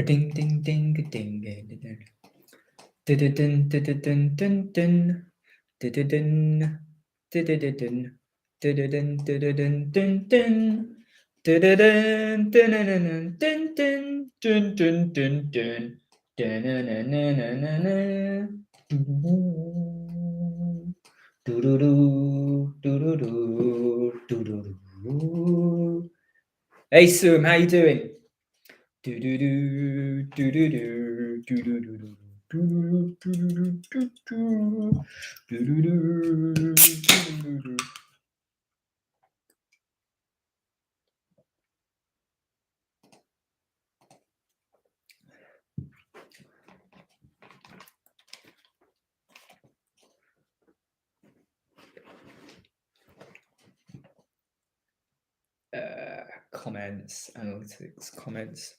Ding ding ding ding ding ding. Dun dun dun dun dun dun dun. Dun dun dun dun dun dun dun dun. Dun dun dun dun dun dun dun dun dun. Dun dun dun dun dun dun. Do do do do do do do do do. Hey Sum, how you doing? Do do do do do do do do do do. Comments, analytics, comments.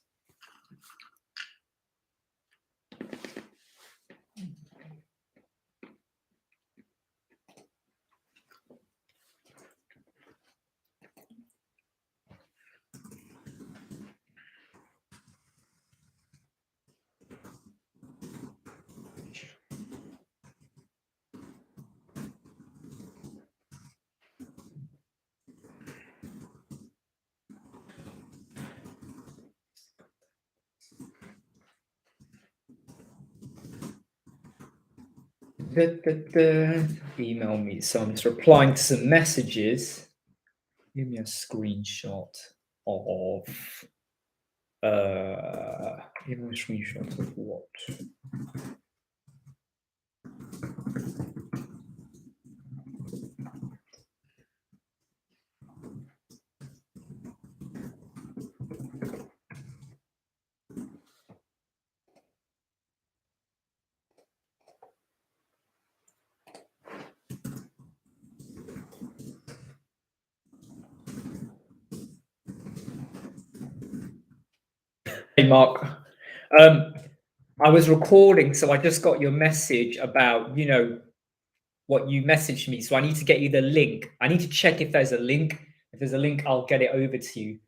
Email me. So I'm just replying to some messages. Give me a screenshot of give me a screenshot of what? Hey Mark. I was recording, so I just got your message about, you know, what you messaged me. So I need to get you the link. I need to check if there's a link. If there's a link, I'll get it over to you.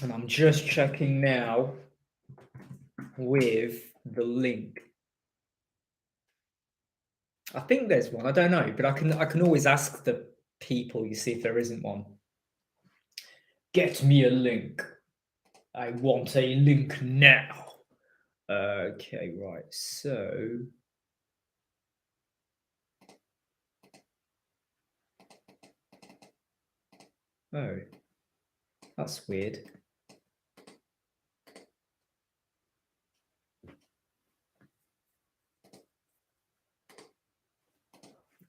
And I'm just checking now with the link. I think there's one. I don't know, but I can always ask the people, you see, if there isn't one. Get me a link. I want a link now. Okay, right. So oh, that's weird.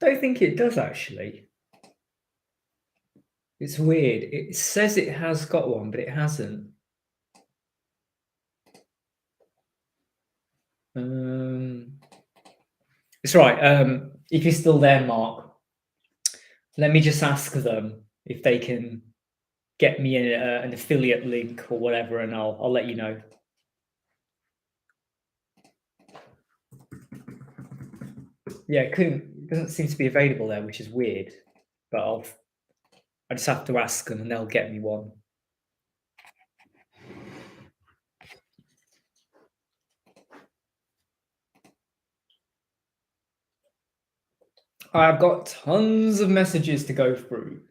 I don't think it does actually. It's weird. It says it has got one, but it hasn't. It's right. If you're still there, Mark, let me just ask them if they can get me an affiliate link or whatever, and I'll let you know. Yeah, it doesn't seem to be available there, which is weird. But I just have to ask them, and they'll get me one. I've got tons of messages to go through.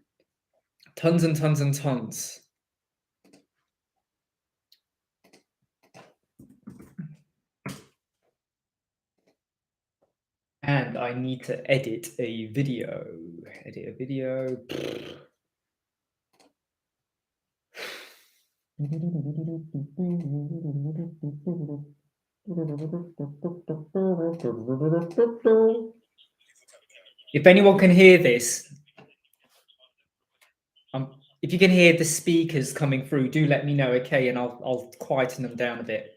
Tons and tons and tons. And I need to edit a video. Edit a video. If anyone can hear this, if you can hear the speakers coming through, do let me know, okay? And I'll quieten them down a bit.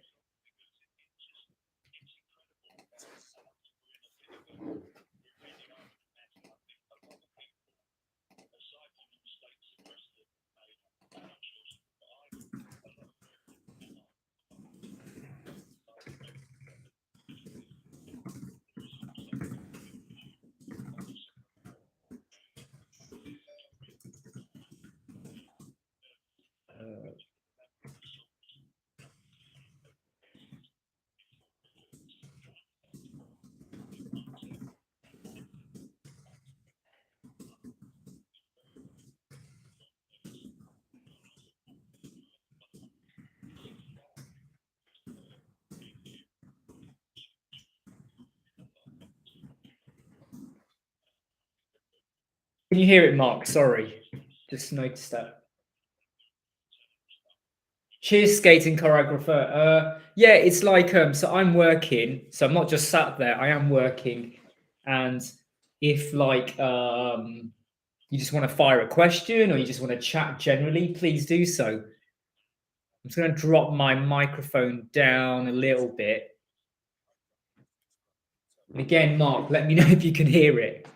Can you hear it, Mark? Sorry, just noticed that. Cheers, skating choreographer. Yeah, it's like so I'm working, so I'm not just sat there. I am working, and if like you just want to fire a question or you just want to chat generally, please do so. I'm just going to drop my microphone down a little bit. And again, Mark, let me know if you can hear it.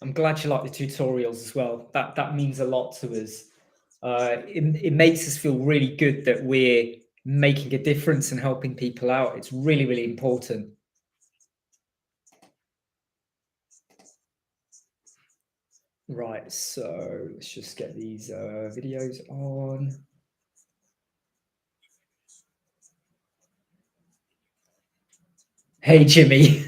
I'm glad you like the tutorials as well. That means a lot to us. It makes us feel really good that we're making a difference and helping people out. It's really, really important. Right, so let's just get these videos on. Hey, Jimmy.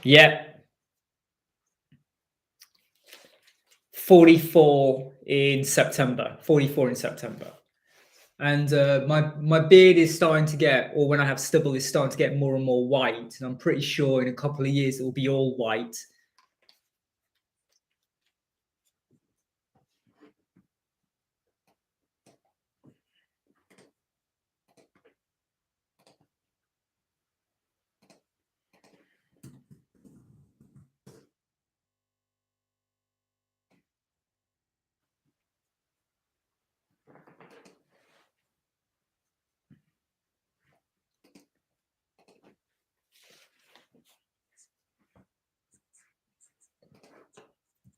Yeah. 44 in September. 44 in September. And my beard is starting to get, or when I have stubble, is starting to get more and more white. And I'm pretty sure in a couple of years it will be all white.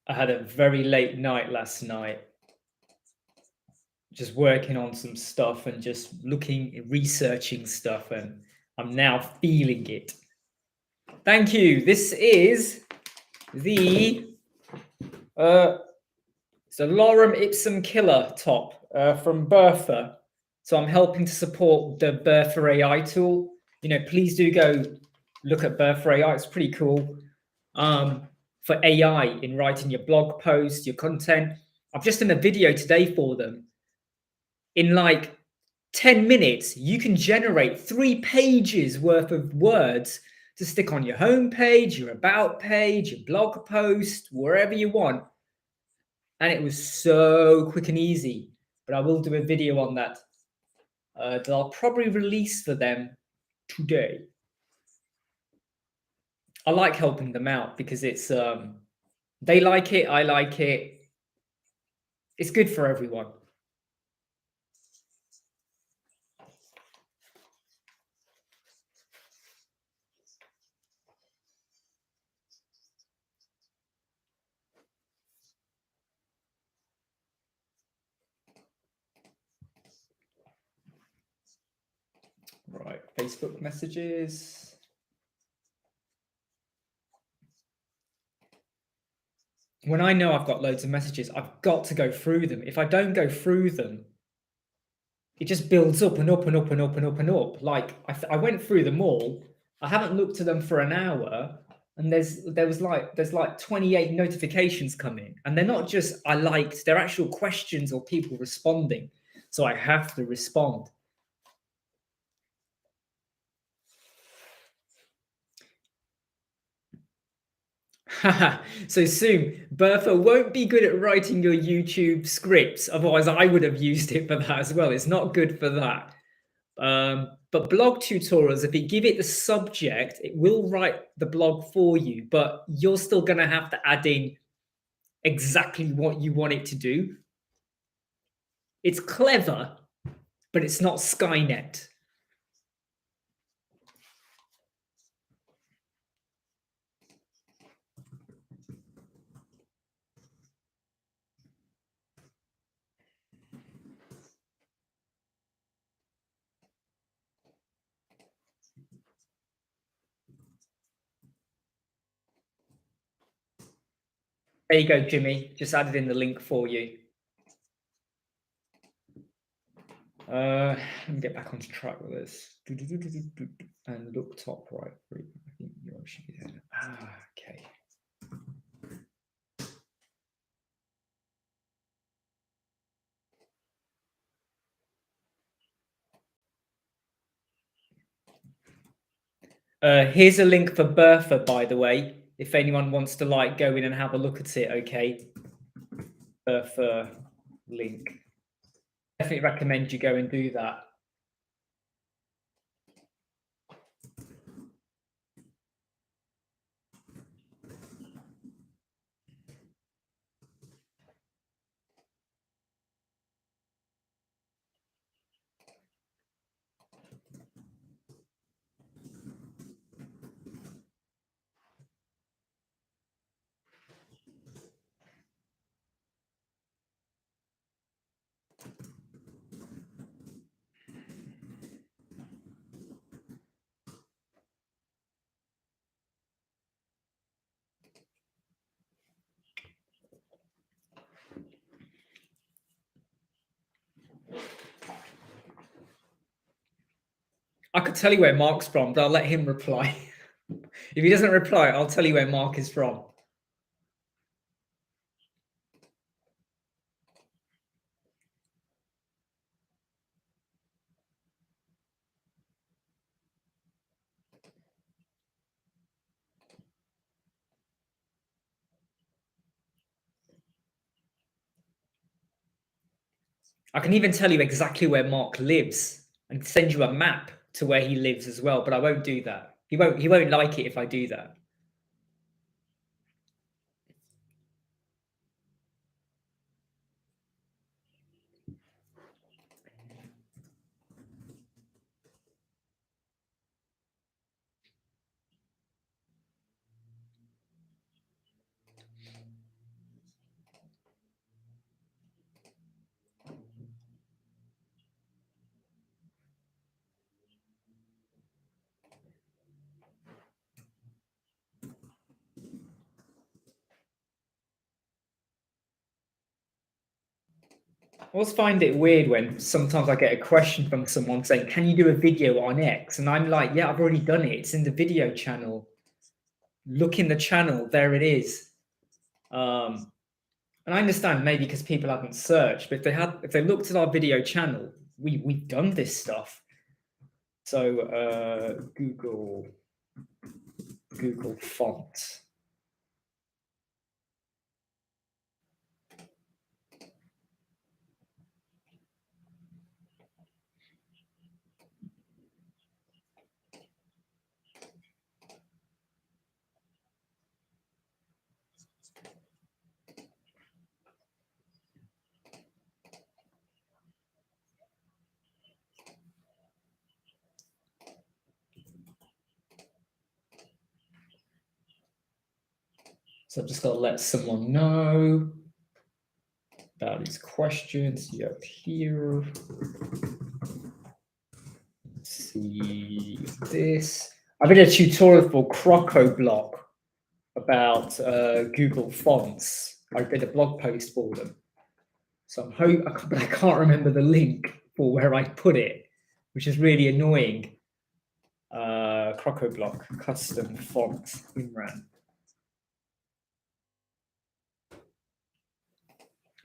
I had a very late night last night, just working on some stuff and just researching stuff, and I'm now feeling it. Thank you. This is the it's a Lorem Ipsum Killer top from Bertha. So I'm helping to support the Bertha AI tool. You know, please do go look at Bertha AI. It's pretty cool. For AI in writing your blog posts, your content. I've just done a video today for them. In like 10 minutes, you can generate 3 pages worth of words to stick on your homepage, your about page, your blog post, wherever you want. And it was so quick and easy. But I will do a video on that that I'll probably release for them today. I like helping them out because it's they like it, I like it. It's good for everyone. Facebook messages. When I know I've got loads of messages, I've got to go through them. If I don't go through them, it just builds up and up and up and up and up and up. Like I went through them all. I haven't looked at them for an hour, and there's like 28 notifications coming, and they're not just I liked, they're actual questions or people responding. So I have to respond. So soon, Bertha won't be good at writing your YouTube scripts. Otherwise, I would have used it for that as well. It's not good for that. But blog tutorials, if you give it the subject, it will write the blog for you, but you're still going to have to add in exactly what you want it to do. It's clever, but it's not Skynet. There you go, Jimmy. Just added in the link for you. Let me get back onto track with this. And look top right. I think you should be there. Okay. Here's a link for Bertha, by the way, if anyone wants to like go in and have a look at it. Okay, Bertha link. Definitely recommend you go and do that. I could tell you where Mark's from, but I'll let him reply. If he doesn't reply, I'll tell you where Mark is from. I can even tell you exactly where Mark lives and send you a map to where he lives as well, but I won't do that. He won't like it if I do that. I always find it weird when sometimes I get a question from someone saying, can you do a video on X? And I'm like, yeah, I've already done it. It's in the video channel. Look in the channel. There it is. And I understand maybe because people haven't searched, but if they looked at our video channel, we've done this stuff. So Google font. So I've just got to let someone know about these questions. You have here. Let's see this. I did a tutorial for CrocoBlock about Google Fonts. I did a blog post for them. So but I can't remember the link for where I put it, which is really annoying. CrocoBlock custom font Imran.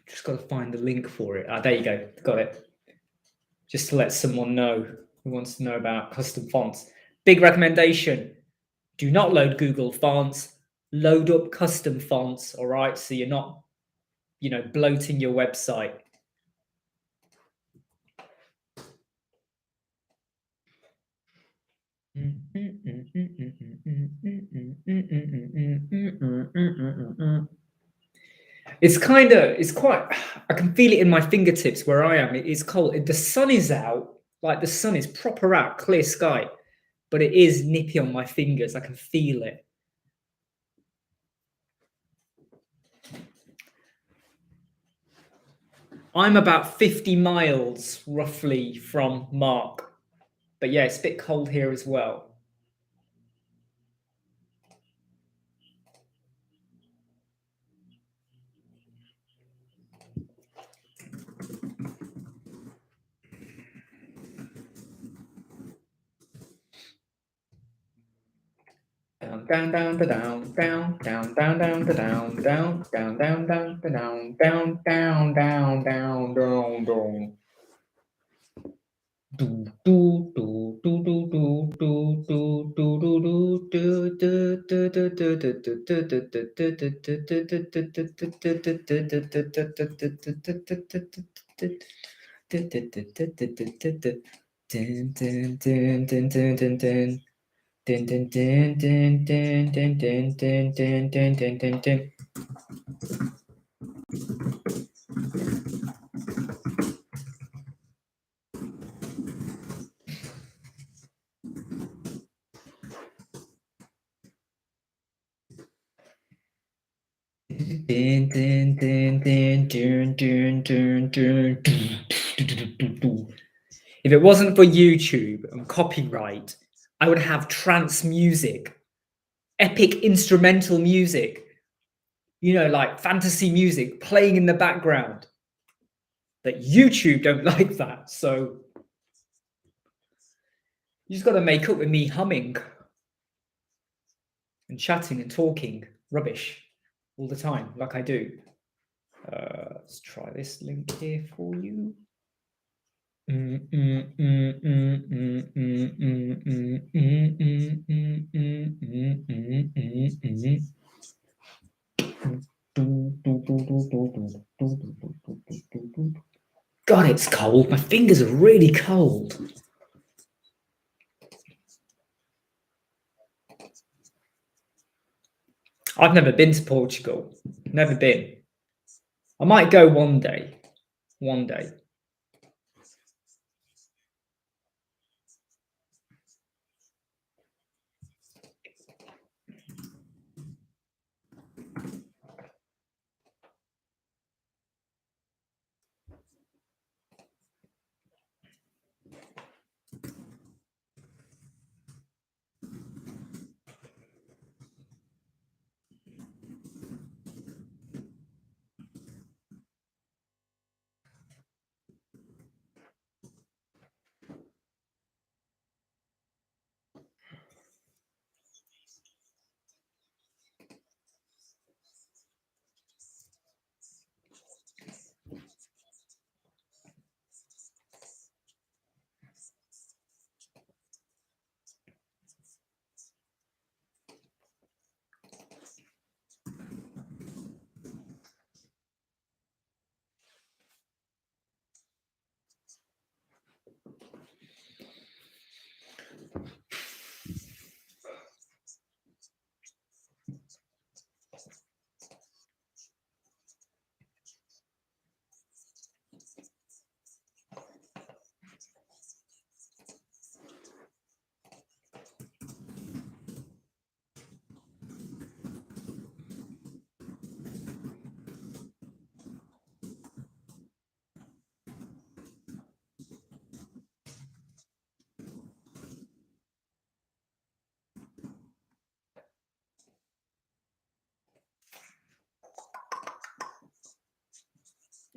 Just got to find the link for it. There you go. Got it. Just to let someone know who wants to know about custom fonts. Big recommendation. Do not load Google Fonts. Load up custom fonts, all right? So you're not, bloating your website. It's quite, I can feel it in my fingertips where I am. It's cold. The sun is out, like the sun is proper out, clear sky, but it is nippy on my fingers. I can feel it. I'm about 50 miles roughly from Mark, but yeah, it's a bit cold here as well. Down, down, down, down, down, down, down, down, down, down, down, down, down, down, down, down, down, down. Do do do do do do do do do do If it wasn't for YouTube and copyright, I would have trance music, epic instrumental music, like fantasy music playing in the background. But YouTube don't like that, so you just got to make up with me humming and chatting and talking rubbish all the time, like I do. Let's try this link here for you. God, it's cold. My fingers are really cold. I've never been to Portugal. Never been. I might go one day. One day.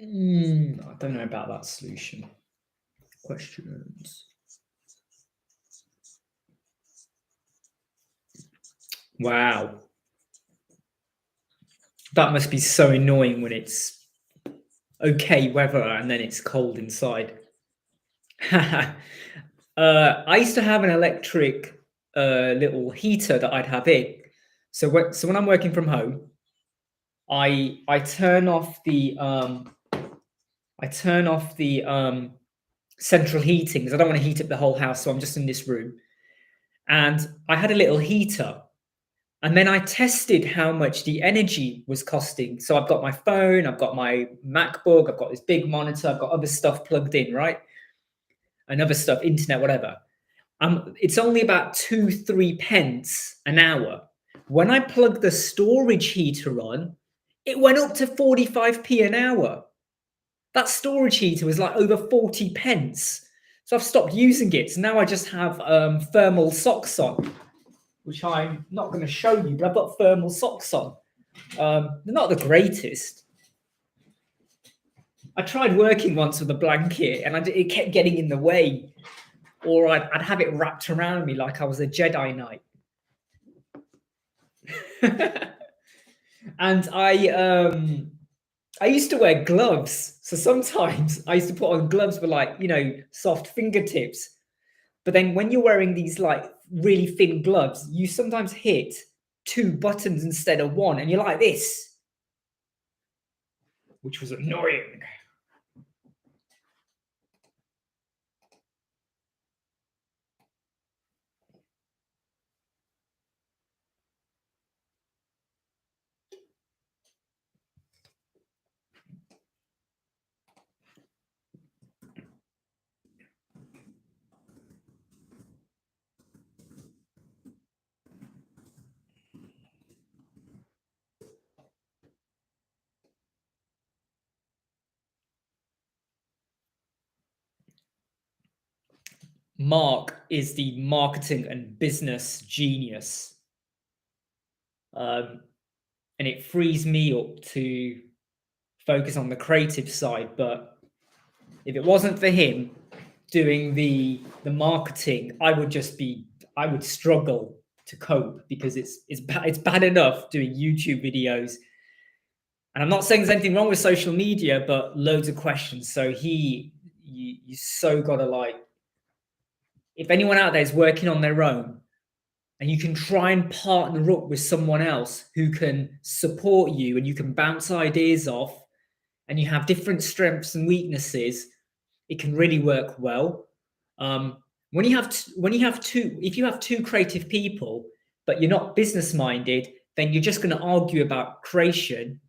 I don't know about that solution. Questions. Wow. That must be so annoying when it's okay weather and then it's cold inside. I used to have an electric little heater that I'd have in. So when I'm working from home, I turn off the central heating because I don't want to heat up the whole house. So I'm just in this room, and I had a little heater. And then I tested how much the energy was costing. So I've got my phone, I've got my MacBook, I've got this big monitor, I've got other stuff plugged in, right? And other stuff, internet, whatever. It's only about 2-3 pence an hour. When I plugged the storage heater on, it went up to 45p an hour. That storage heater was like over 40 pence. So I've stopped using it. So now I just have thermal socks on, which I'm not going to show you, but I've got thermal socks on. They're not the greatest. I tried working once with a blanket and it kept getting in the way. Or I'd have it wrapped around me like I was a Jedi Knight. And I used to wear gloves. So sometimes I used to put on gloves with like, soft fingertips. But then when you're wearing these like really thin gloves, you sometimes hit 2 buttons instead of 1, and you're like this, which was annoying. Mark is the marketing and business genius. And it frees me up to focus on the creative side. But if it wasn't for him doing the marketing, I would struggle to cope because it's bad enough doing YouTube videos. And I'm not saying there's anything wrong with social media, but loads of questions. So you so gotta like, if anyone out there is working on their own and you can try and partner up with someone else who can support you and you can bounce ideas off and you have different strengths and weaknesses, it can really work well. When you have if you have two creative people, but you're not business minded, then you're just going to argue about creation.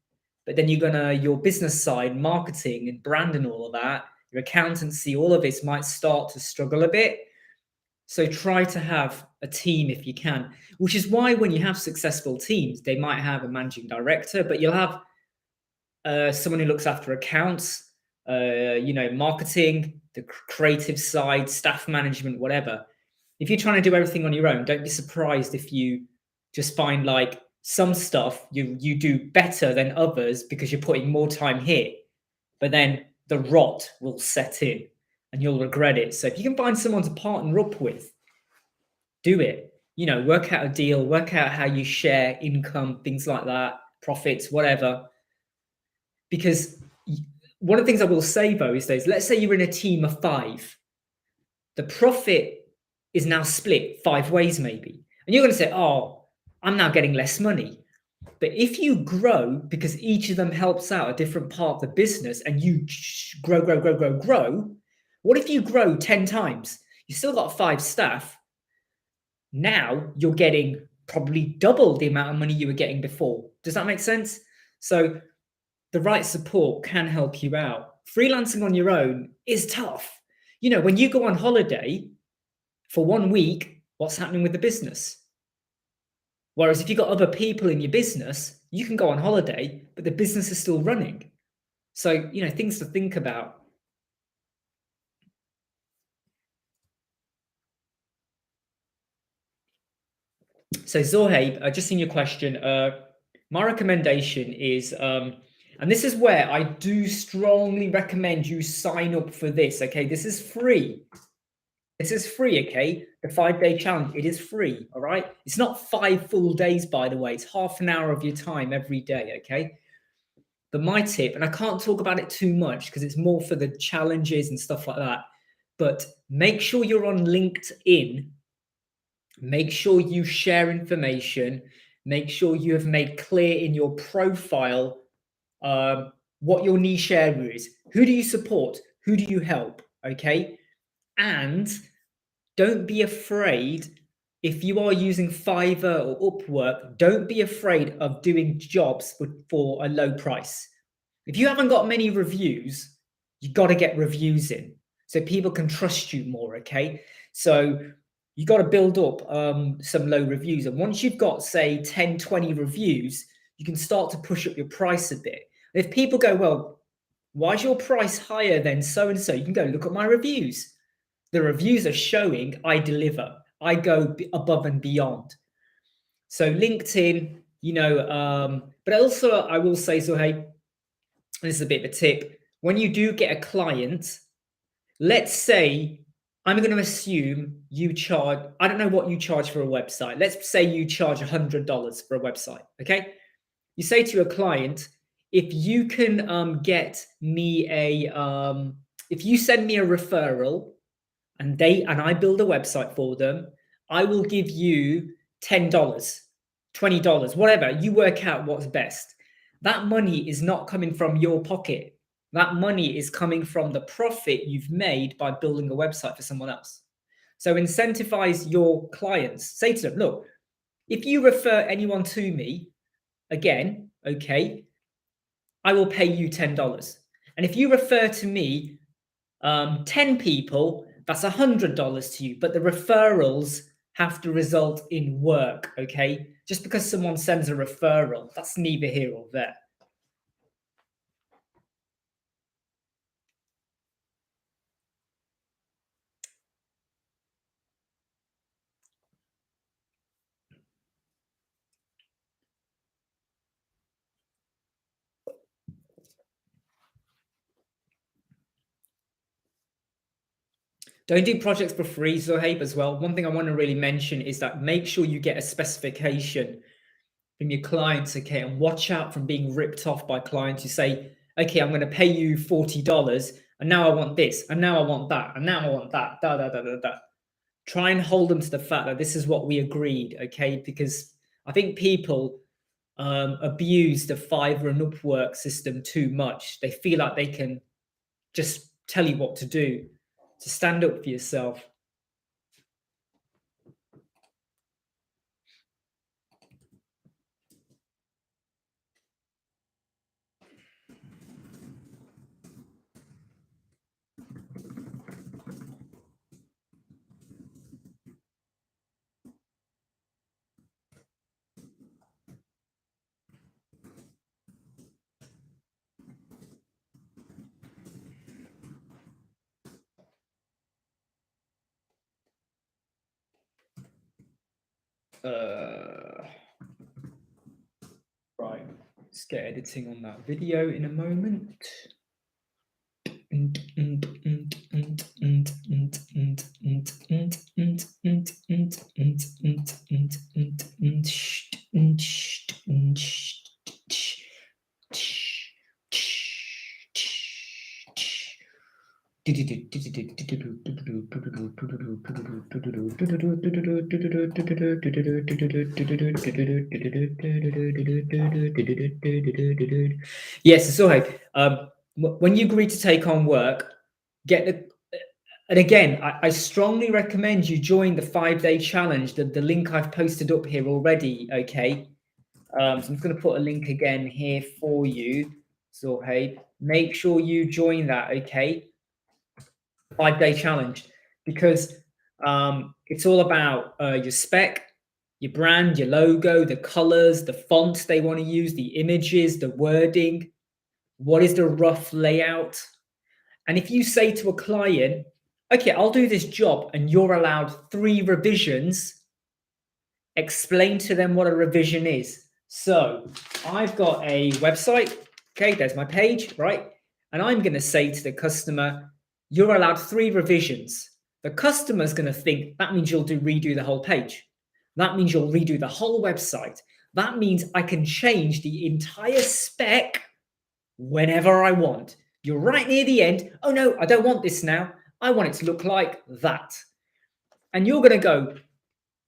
But then your business side, marketing and brand and all of that, your accountancy, all of this might start to struggle a bit. So try to have a team if you can, which is why when you have successful teams, they might have a managing director, but you'll have someone who looks after accounts, marketing, the creative side, staff management, whatever. If you're trying to do everything on your own, don't be surprised if you just find like some stuff you do better than others because you're putting more time here, but then the rot will set in and you'll regret it. So if you can find someone to partner up with, do it. Work out a deal, work out how you share income, things like that, profits, whatever. Because one of the things I will say though is this: let's say you're in a team of 5. The profit is now split 5 ways maybe. And you're going to say, oh, I'm now getting less money. But if you grow, because each of them helps out a different part of the business and you grow, what if you grow 10 times? You still got 5 staff. Now you're getting probably double the amount of money you were getting before. Does that make sense? So the right support can help you out. Freelancing on your own is tough. When you go on holiday for 1 week, what's happening with the business? Whereas if you've got other people in your business, you can go on holiday, but the business is still running. So, things to think about. So Zohaib, just seen your question. My recommendation is And this is where I do strongly recommend you sign up for this, okay? This is free. This is free, okay? The 5-day challenge, it is free, all right? It's not 5 full days, by the way. It's half an hour of your time every day, okay? But my tip, and I can't talk about it too much because it's more for the challenges and stuff like that, but make sure you're on LinkedIn. Make sure you share information. Make sure you have made clear in your profile what your niche area is. Who do you support? Who do you help? Okay. And don't be afraid if you are using Fiverr or Upwork, don't be afraid of doing jobs for a low price. If you haven't got many reviews, you've got to get reviews in so people can trust you more, okay? So you got to build up some low reviews. And once you've got, say, 10, 20 reviews, you can start to push up your price a bit. If people go, well, why is your price higher than so-and-so? You can go, look at my reviews. The reviews are showing I deliver. I go above and beyond. So LinkedIn, you know, but also I will say, so hey, this is a bit of a tip. When you do get a client, let's say, I'm going to assume you charge, I don't know what you charge for a website. Let's say you charge $100 for a website, okay? You say to your client, if you can get me if you send me a referral and I build a website for them, I will give you $10, $20, whatever. You work out what's best. That money is not coming from your pocket. That money is coming from the profit you've made by building a website for someone else. So incentivize your clients. Say to them, look, if you refer anyone to me, again, okay, I will pay you $10. And if you refer to me 10 people, that's $100 to you. But the referrals have to result in work, okay? Just because someone sends a referral, that's neither here or there. Don't do projects for free, Zohaib, as well. One thing I want to really mention is that make sure you get a specification from your clients, okay? And watch out from being ripped off by clients who say, okay, I'm going to pay you $40, and now I want this, and now I want that, and now I want that, da, da, da, da, da. Try and hold them to the fact that this is what we agreed, okay? Because I think people abuse the Fiverr and Upwork system too much. They feel like they can just tell you what to do. To stand up for yourself. Right, let's get editing on that video in a moment. Yes, so when you agree to take on work, and again, I strongly recommend you join the 5-day challenge, the link I've posted up here already, okay? So I'm just going to put a link again here for you. So, hey, make sure you join that, okay? 5-day challenge, because it's all about your spec, your brand, your logo, the colors, the fonts they want to use, the images, the wording, what is the rough layout. And if you say to a client, okay, I'll do this job, and you're allowed 3 revisions, explain to them what a revision is. So I've got a website. Okay, there's my page, right? And I'm going to say to the customer, you're allowed 3 revisions. The customer's going to think that means you'll redo the whole page. That means you'll redo the whole website. That means I can change the entire spec whenever I want. You're right near the end. Oh no, I don't want this now. I want it to look like that. And you're going to go,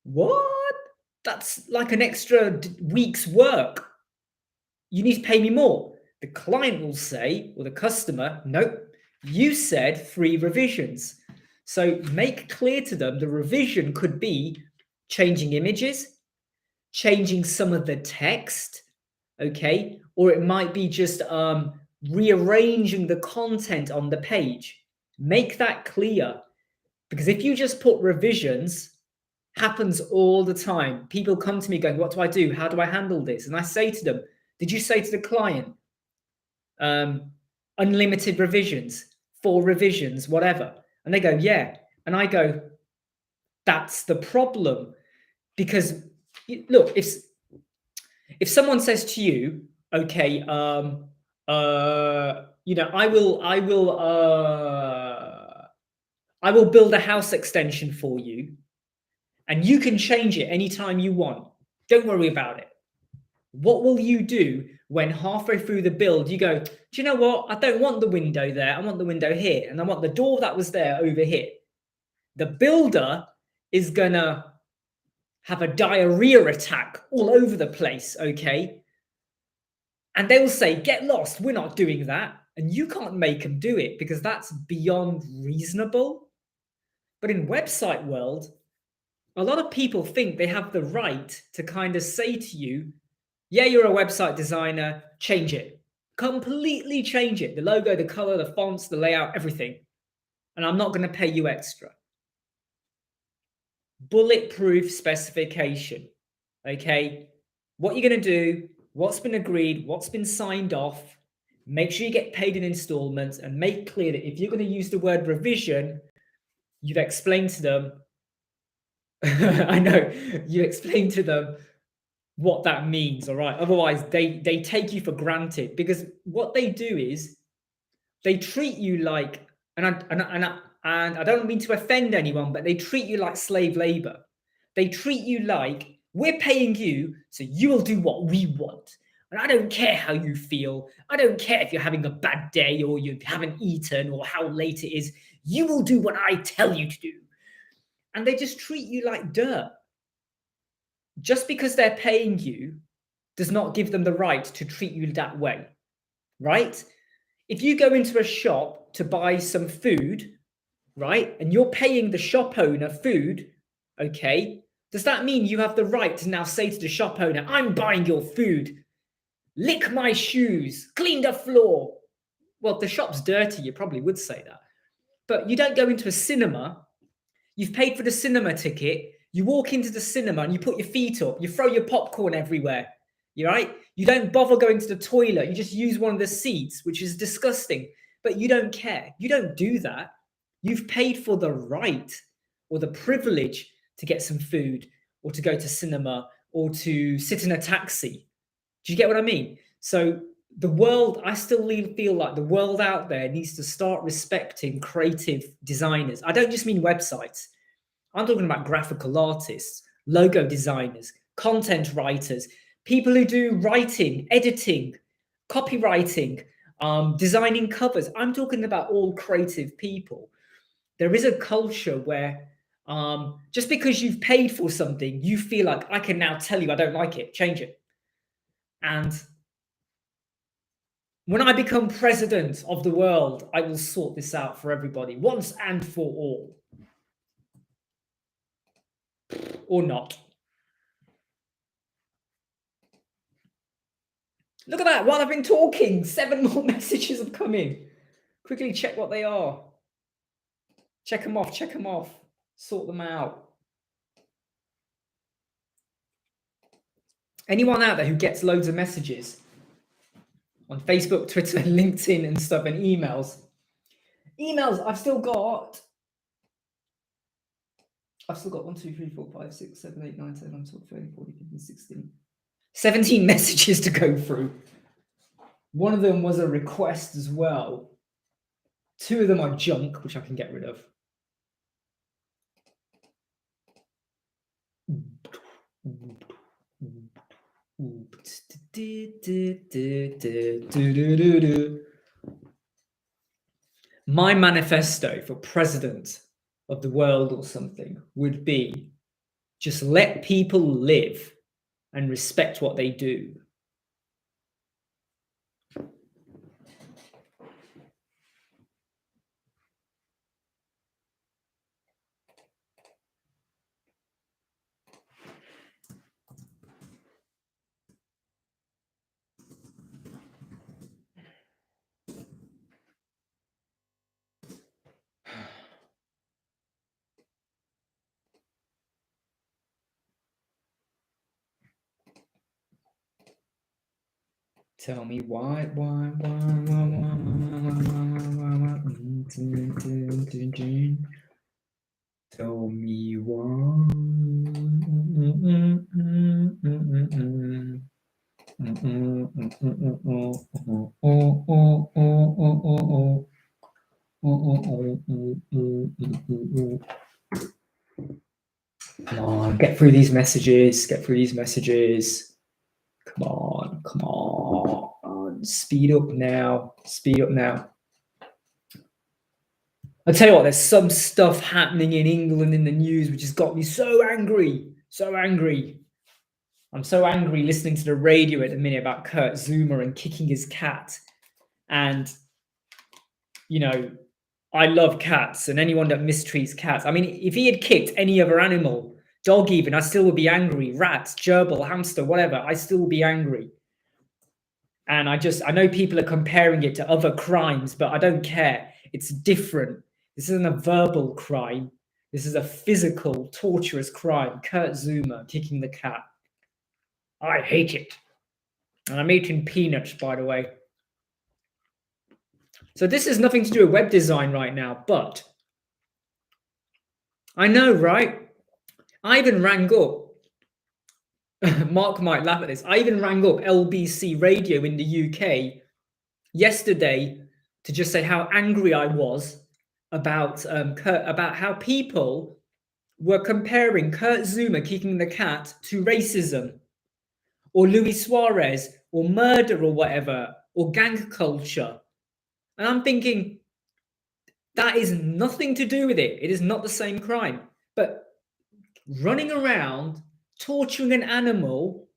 what? That's like an extra week's work. You need to pay me more. The client will say, or the customer, nope, you said 3 revisions. So make clear to them the revision could be changing images, changing some of the text, okay? Or it might be just rearranging the content on the page. Make that clear. Because if you just put revisions, happens all the time. People come to me going, what do I do? How do I handle this? And I say to them, did you say to the client, unlimited revisions, 4 revisions, whatever? And they go, yeah. And I go, that's the problem. Because look, if someone says to you, okay, you know, I will build a house extension for you, and you can change it anytime you want. Don't worry about it. What will you do when halfway through the build, you go, do you know what? I don't want the window there. I want the window here. And I want the door that was there over here. The builder is going to have a diarrhea attack all over the place, okay? And they will say, get lost. We're not doing that. And you can't make them do it because that's beyond reasonable. But in website world, a lot of people think they have the right to kind of say to you, yeah, you're a website designer, change it. Completely change it. The logo, the color, the fonts, the layout, everything. And I'm not going to pay you extra. Bulletproof specification. Okay? What you're going to do, what's been agreed, what's been signed off. Make sure you get paid in installments and make clear that if you're going to use the word revision, you've explained to them, I know, you explain to them what that means, all right? Otherwise, they take you for granted, because what they do is they treat you like, and I don't mean to offend anyone, but they treat you like slave labor. They treat you like we're paying you, so you will do what we want. And I don't care how you feel. I don't care if you're having a bad day or you haven't eaten or how late it is. You will do what I tell you to do. And they just treat you like dirt. Just because they're paying you does not give them the right to treat you that way, right? If you go into a shop to buy some food, right, and you're paying the shop owner food, okay, does that mean you have the right to now say to the shop owner, I'm buying your food, lick my shoes, clean the floor? Well, if the shop's dirty, you probably would say that. But you don't go into a cinema, you've paid for the cinema ticket, you walk into the cinema and you put your feet up, you throw your popcorn everywhere, right? You don't bother going to the toilet, you just use one of the seats, which is disgusting, but you don't care. You don't do that. You've paid for the right or the privilege to get some food or to go to cinema or to sit in a taxi. Do you get what I mean? So the world, I still feel like the world out there needs to start respecting creative designers. I don't just mean websites. I'm talking about graphical artists, logo designers, content writers, people who do writing, editing, copywriting, designing covers. I'm talking about all creative people. There is a culture where just because you've paid for something, you feel like I can now tell you I don't like it, change it. And when I become president of the world, I will sort this out for everybody once and for all. Or not. Look at that. While I've been talking, 7 more messages have come in. Quickly check what they are. Check them off. Check them off. Sort them out. Anyone out there who gets loads of messages on Facebook, Twitter, LinkedIn and stuff, and emails. Emails, I've still got 1, 2, 3, 4, 5, 6, 7, 8, 9, 10, 11, 12, 13, 14, 15, 16. 17 messages to go through. One of them was a request as well. 2 of them are junk, which I can get rid of. My manifesto for president of the world or something would be just let people live and respect what they do. Tell me why. Tell me why. Come on, get through these messages. Get through these messages. Come on, come on. Speed up now. Speed up now. I'll tell you what, there's some stuff happening in England in the news which has got me so angry. So angry. I'm so angry listening to the radio at the minute about Kurt Zuma and kicking his cat. And, you know, I love cats, and anyone that mistreats cats. I mean, if he had kicked any other animal, dog even, I still would be angry. Rats, gerbil, hamster, whatever, I still would be angry. And I know people are comparing it to other crimes, but I don't care. It's different. This isn't a verbal crime. This is a physical, torturous crime. Kurt Zuma kicking the cat. I hate it. And I'm eating peanuts, by the way. So this has nothing to do with web design right now, but I know, right? I even rang up, Mark might laugh at this, I even rang up LBC Radio in the UK yesterday to just say how angry I was about how people were comparing Kurt Zuma kicking the cat to racism, or Luis Suarez, or murder, or whatever, or gang culture. And I'm thinking, that is nothing to do with it. It is not the same crime. But running around, torturing an animal,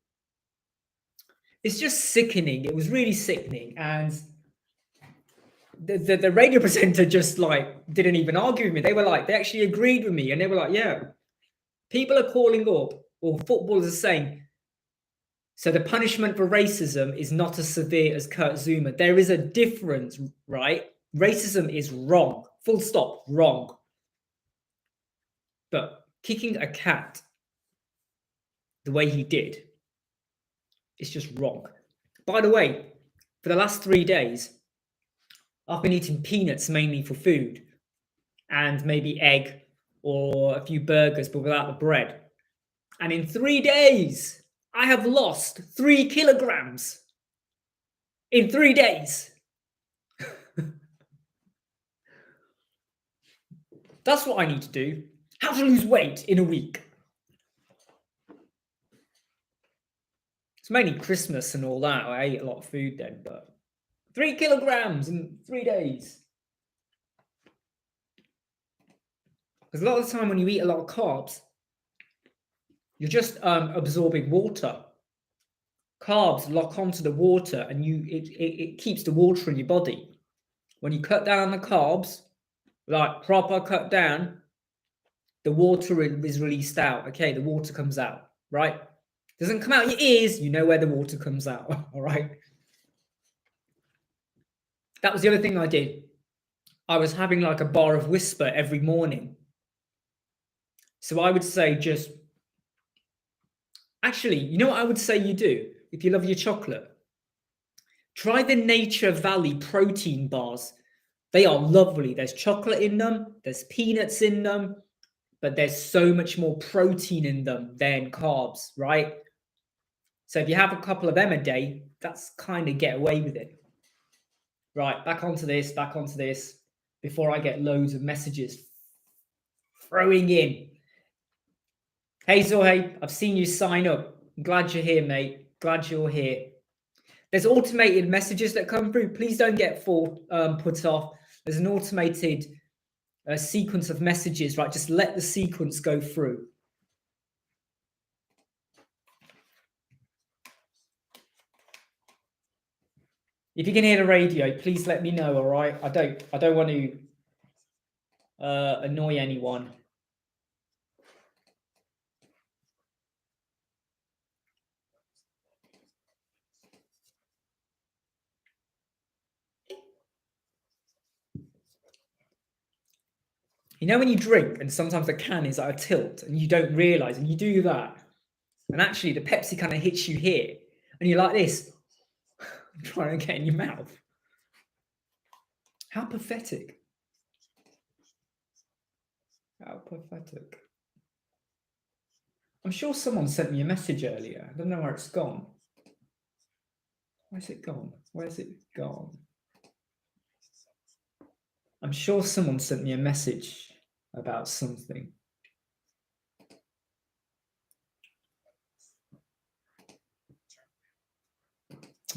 it's just sickening. It was really sickening. And the radio presenter just didn't even argue with me. They actually agreed with me. And they were like, yeah, people are calling up, or footballers are saying, so the punishment for racism is not as severe as Kurt Zuma. There is a difference, right? Racism is wrong. Full stop, wrong. But kicking a cat the way he did, it's just wrong. By the way, for the last 3 days, I've been eating peanuts mainly for food, and maybe egg or a few burgers, but without the bread. And in 3 days, I have lost 3 kilograms. In 3 days. That's what I need to do. How to lose weight in a week. It's mainly Christmas and all that. I ate a lot of food then, but 3 kilograms in 3 days. Because a lot of the time when you eat a lot of carbs, you're just absorbing water. Carbs lock onto the water, and it keeps the water in your body. When you cut down on the carbs, like proper cut down, the water is released out. Okay, the water comes out, right? Doesn't come out your ears, you know where the water comes out, all right? That was the other thing I did. I was having like a bar of Whisper every morning. So I would say actually, you know what I would say you do if you love your chocolate? Try the Nature Valley protein bars. They are lovely. There's chocolate in them, there's peanuts in them, but there's so much more protein in them than carbs, right? So if you have a couple of them a day, that's kind of get away with it. Right, back onto this, before I get loads of messages throwing in. Hey, Zohe, I've seen you sign up. I'm glad you're here, mate. Glad you're here. There's automated messages that come through. Please don't get put off. There's an automated sequence of messages, right? Just let the sequence go through. If you can hear the radio, please let me know, all right? I don't want to annoy anyone. You know when you drink and sometimes the can is at a tilt and you don't realize and you do that, and actually the Pepsi kind of hits you here and you're like this, trying to get in your mouth. How pathetic. How pathetic. I'm sure someone sent me a message earlier. I don't know where it's gone. Where's it gone? Where's it gone? I'm sure someone sent me a message about something.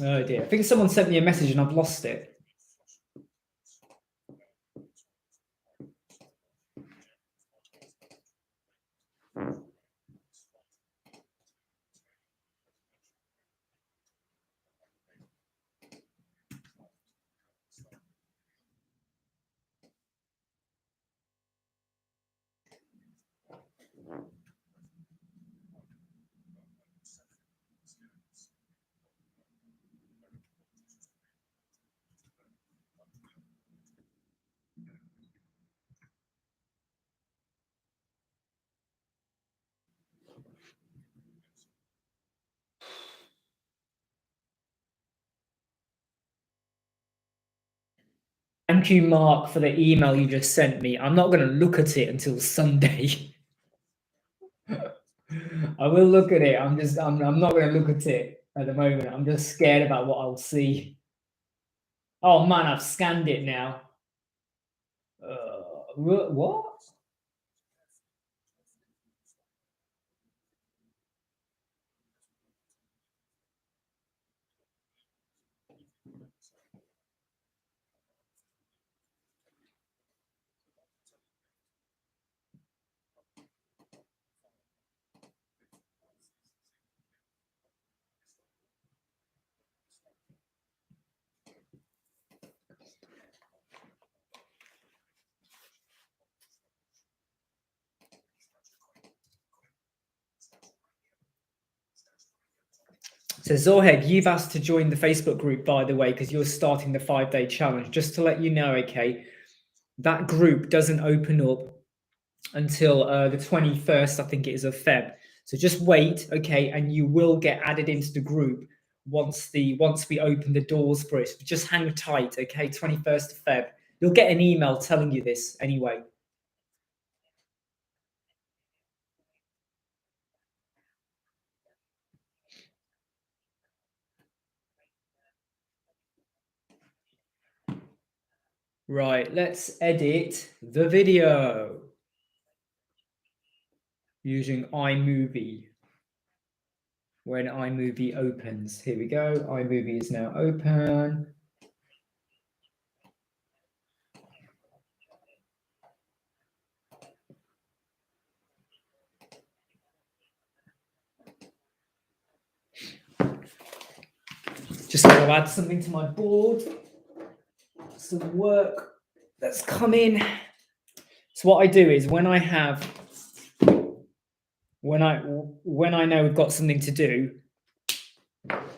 Oh dear. I think someone sent me a message and I've lost it. Thank you, Mark, for the email you just sent me. I'm not going to look at it until Sunday. I will look at it. I'm not going to look at it at the moment. I'm just scared about what I'll see. Oh man, I've scanned it now. What? So Zohed, you've asked to join the Facebook group, by the way, because you're starting the 5-day challenge. Just to let you know, okay, that group doesn't open up until the 21st, I think it is, of Feb. So just wait, okay, and you will get added into the group once we open the doors for it. Just hang tight, okay, 21st of Feb. You'll get an email telling you this anyway. Right, let's edit the video using iMovie. When iMovie opens, here we go. iMovie is now open. Just going to add something to my board. Some work that's come in. So what I do is when I know we've got something to do,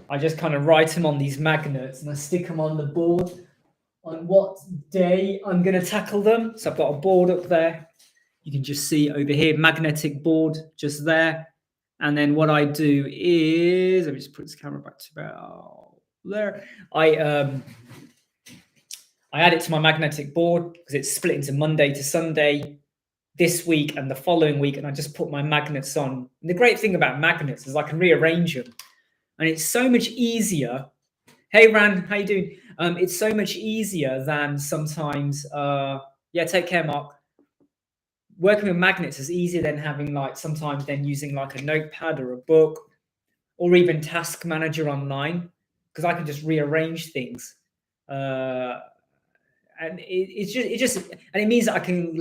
I just kind of write them on these magnets and I stick them on the board on what day I'm going to tackle them. So I've got a board up there. You can just see over here, magnetic board just there. And then what I do is, let me just put this camera back to about there. I add it to my magnetic board because it's split into Monday to Sunday, this week and the following week, and I just put my magnets on. And the great thing about magnets is I can rearrange them. And it's so much easier Hey Ran, how you doing? It's so much easier than sometimes. Yeah, take care, Mark. Working with magnets is easier than having like sometimes then using like a notepad or a book or even Task Manager online because I can just rearrange things. Uh, and it just and it means that I can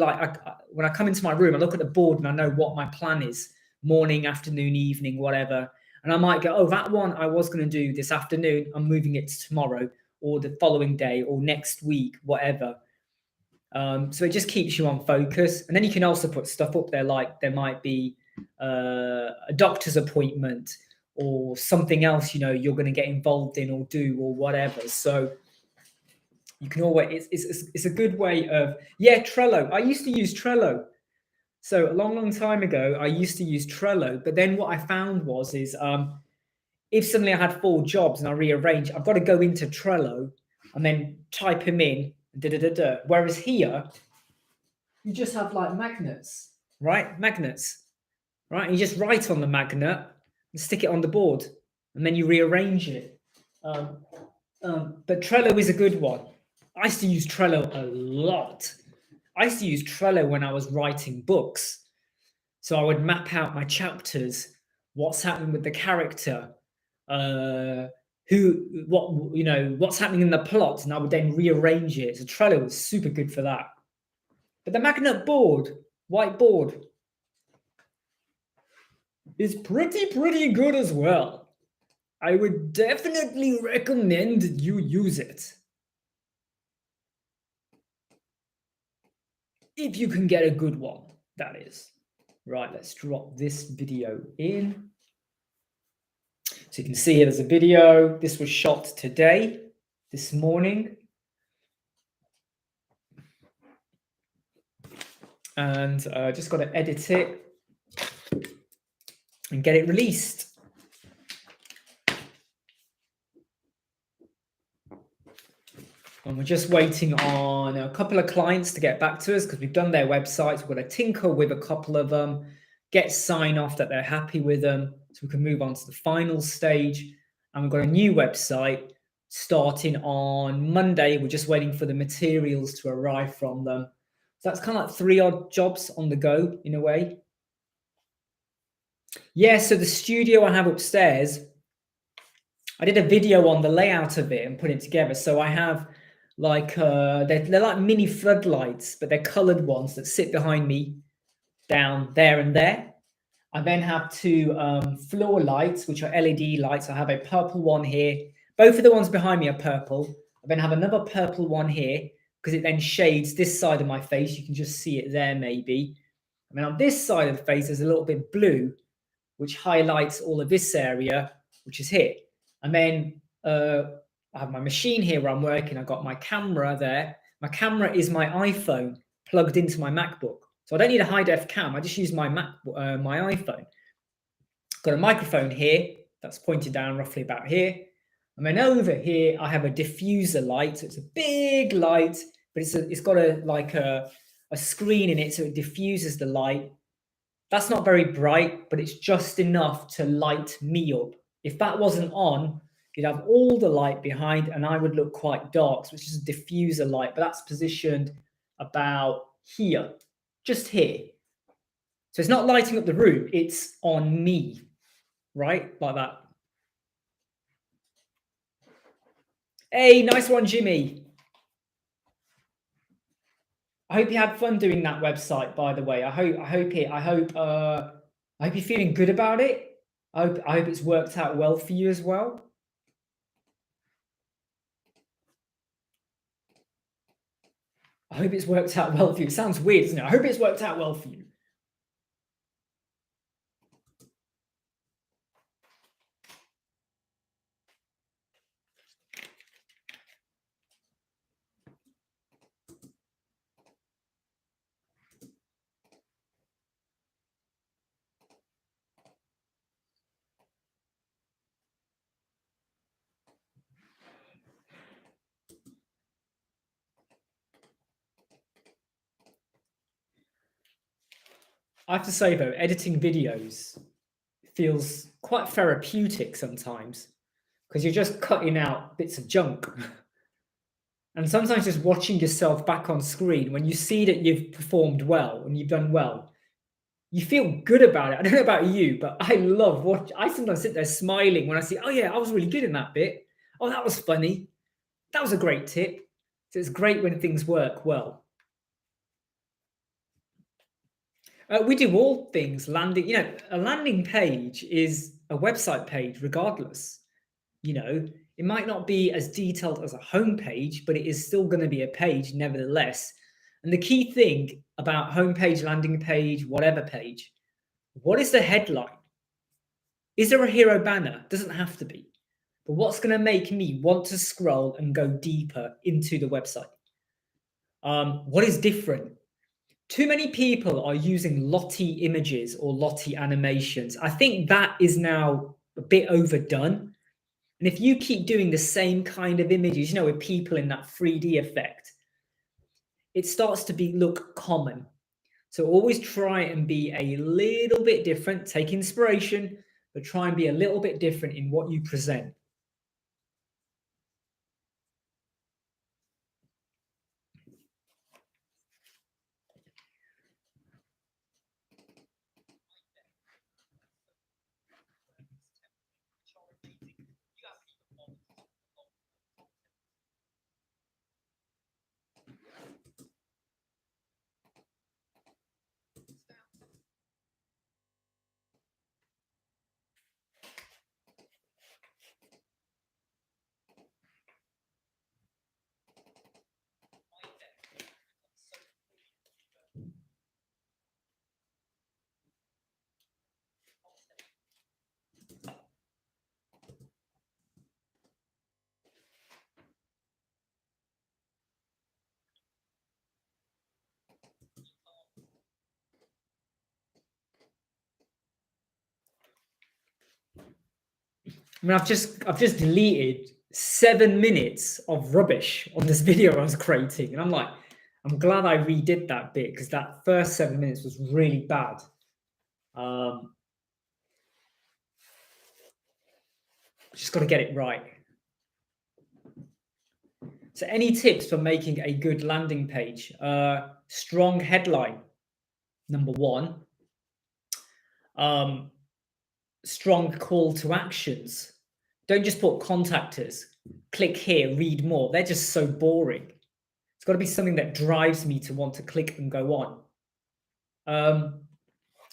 when I come into my room, I look at the board and I know what my plan is: morning, afternoon, evening, whatever. And I might go, oh, that one I was going to do this afternoon, I'm moving it to tomorrow or the following day or next week, whatever. So it just keeps you on focus. And then you can also put stuff up there like there might be a doctor's appointment or something else, you're going to get involved in or do or whatever. So you can always, it's a good way of, yeah, Trello. I used to use Trello. So a long time ago, I used to use Trello. But then what I found is if suddenly I had 4 jobs and I rearrange, I've got to go into Trello and then type them in. Whereas here, you just have like magnets, right? Magnets, right? And you just write on the magnet and stick it on the board, and then you rearrange it. But Trello is a good one. I used to use Trello a lot. I used to use Trello when I was writing books. So I would map out my chapters, what's happening with the character, what's happening in the plot, and I would then rearrange it. So Trello was super good for that. But the magnet board, whiteboard, is pretty good as well. I would definitely recommend you use it. If you can get a good one, that is. Right, let's drop this video in. So you can see here there's a video. This was shot today, this morning. And just got to edit it and get it released. And we're just waiting on a couple of clients to get back to us because we've done their websites. We've got to tinker with a couple of them, get sign off that they're happy with them so we can move on to the final stage. And we've got a new website starting on Monday. We're just waiting for the materials to arrive from them. So that's kind of like 3 odd jobs on the go in a way. Yeah, so the studio I have upstairs, I did a video on the layout of it and put it together. So I have like they're like mini floodlights, but they're colored ones that sit behind me down there and there. I then have 2 floor lights, which are LED lights. I have a purple one here. Both of the ones behind me are purple. I then have another purple one here because it then shades this side of my face. You can just see it there maybe. And then on this side of the face, there's a little bit blue, which highlights all of this area, which is here. And then I have my machine here where I'm working. I've got my camera there. My camera is my iPhone plugged into my MacBook. So I don't need a high-def cam. I just use my my iPhone. Got a microphone here that's pointed down roughly about here. And then over here, I have a diffuser light. So it's a big light, but it's got a screen in it, so it diffuses the light. That's not very bright, but it's just enough to light me up. If that wasn't on, you'd have all the light behind and I would look quite dark. So it's just a diffuser light, but that's positioned about here, just here. So it's not lighting up the room, it's on me, right? Like that. Hey, nice one, Jimmy. I hope you had fun doing that website, by the way. I hope you're feeling good about it. I hope it's worked out well for you as well. I hope it's worked out well for you. It sounds weird, doesn't it? I hope it's worked out well for you. I have to say, though, editing videos feels quite therapeutic sometimes because you're just cutting out bits of junk. And sometimes just watching yourself back on screen, when you see that you've performed well and you've done well, you feel good about it. I don't know about you, but I love what I sometimes sit there smiling when I see, oh yeah, I was really good in that bit. Oh, that was funny. That was a great tip. So it's great when things work well. We do all things landing. A landing page is a website page regardless. It might not be as detailed as a home page, but it is still going to be a page nevertheless. And the key thing about homepage, landing page, whatever page, what is the headline? Is there a hero banner? Doesn't have to be. But what's going to make me want to scroll and go deeper into the website? What is different? Too many people are using Lottie images or Lottie animations. I think that is now a bit overdone. And if you keep doing the same kind of images, with people in that 3D effect, it starts to look common. So always try and be a little bit different, take inspiration, but try and be a little bit different in what you present. I mean, I've just deleted 7 minutes of rubbish on this video I was creating, and I'm glad I redid that bit because that first 7 minutes was really bad. Just got to get it right. So, any tips for making a good landing page? Strong headline, number one. Strong call to actions. Don't just put contact us, click here, read more. They're just so boring. It's got to be something that drives me to want to click and go on.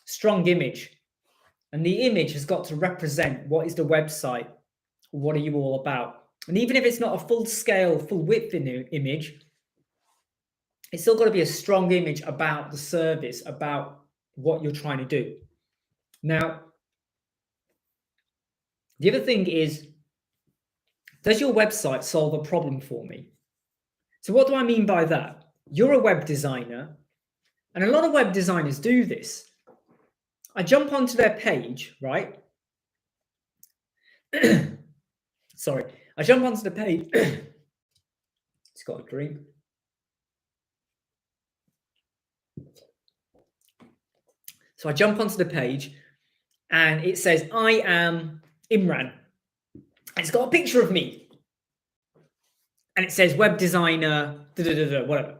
Strong image. And the image has got to represent what is the website, what are you all about. And even if it's not a full scale, full width image, it's still got to be a strong image about the service, about what you're trying to do. Now, the other thing is, does your website solve a problem for me? So what do I mean by that? You're a web designer, and a lot of web designers do this. I jump onto their page, right? Sorry. I jump onto the page. It's got a drink. So I jump onto the page, and it says, I am Imran. It's got a picture of me. And it says web designer, whatever.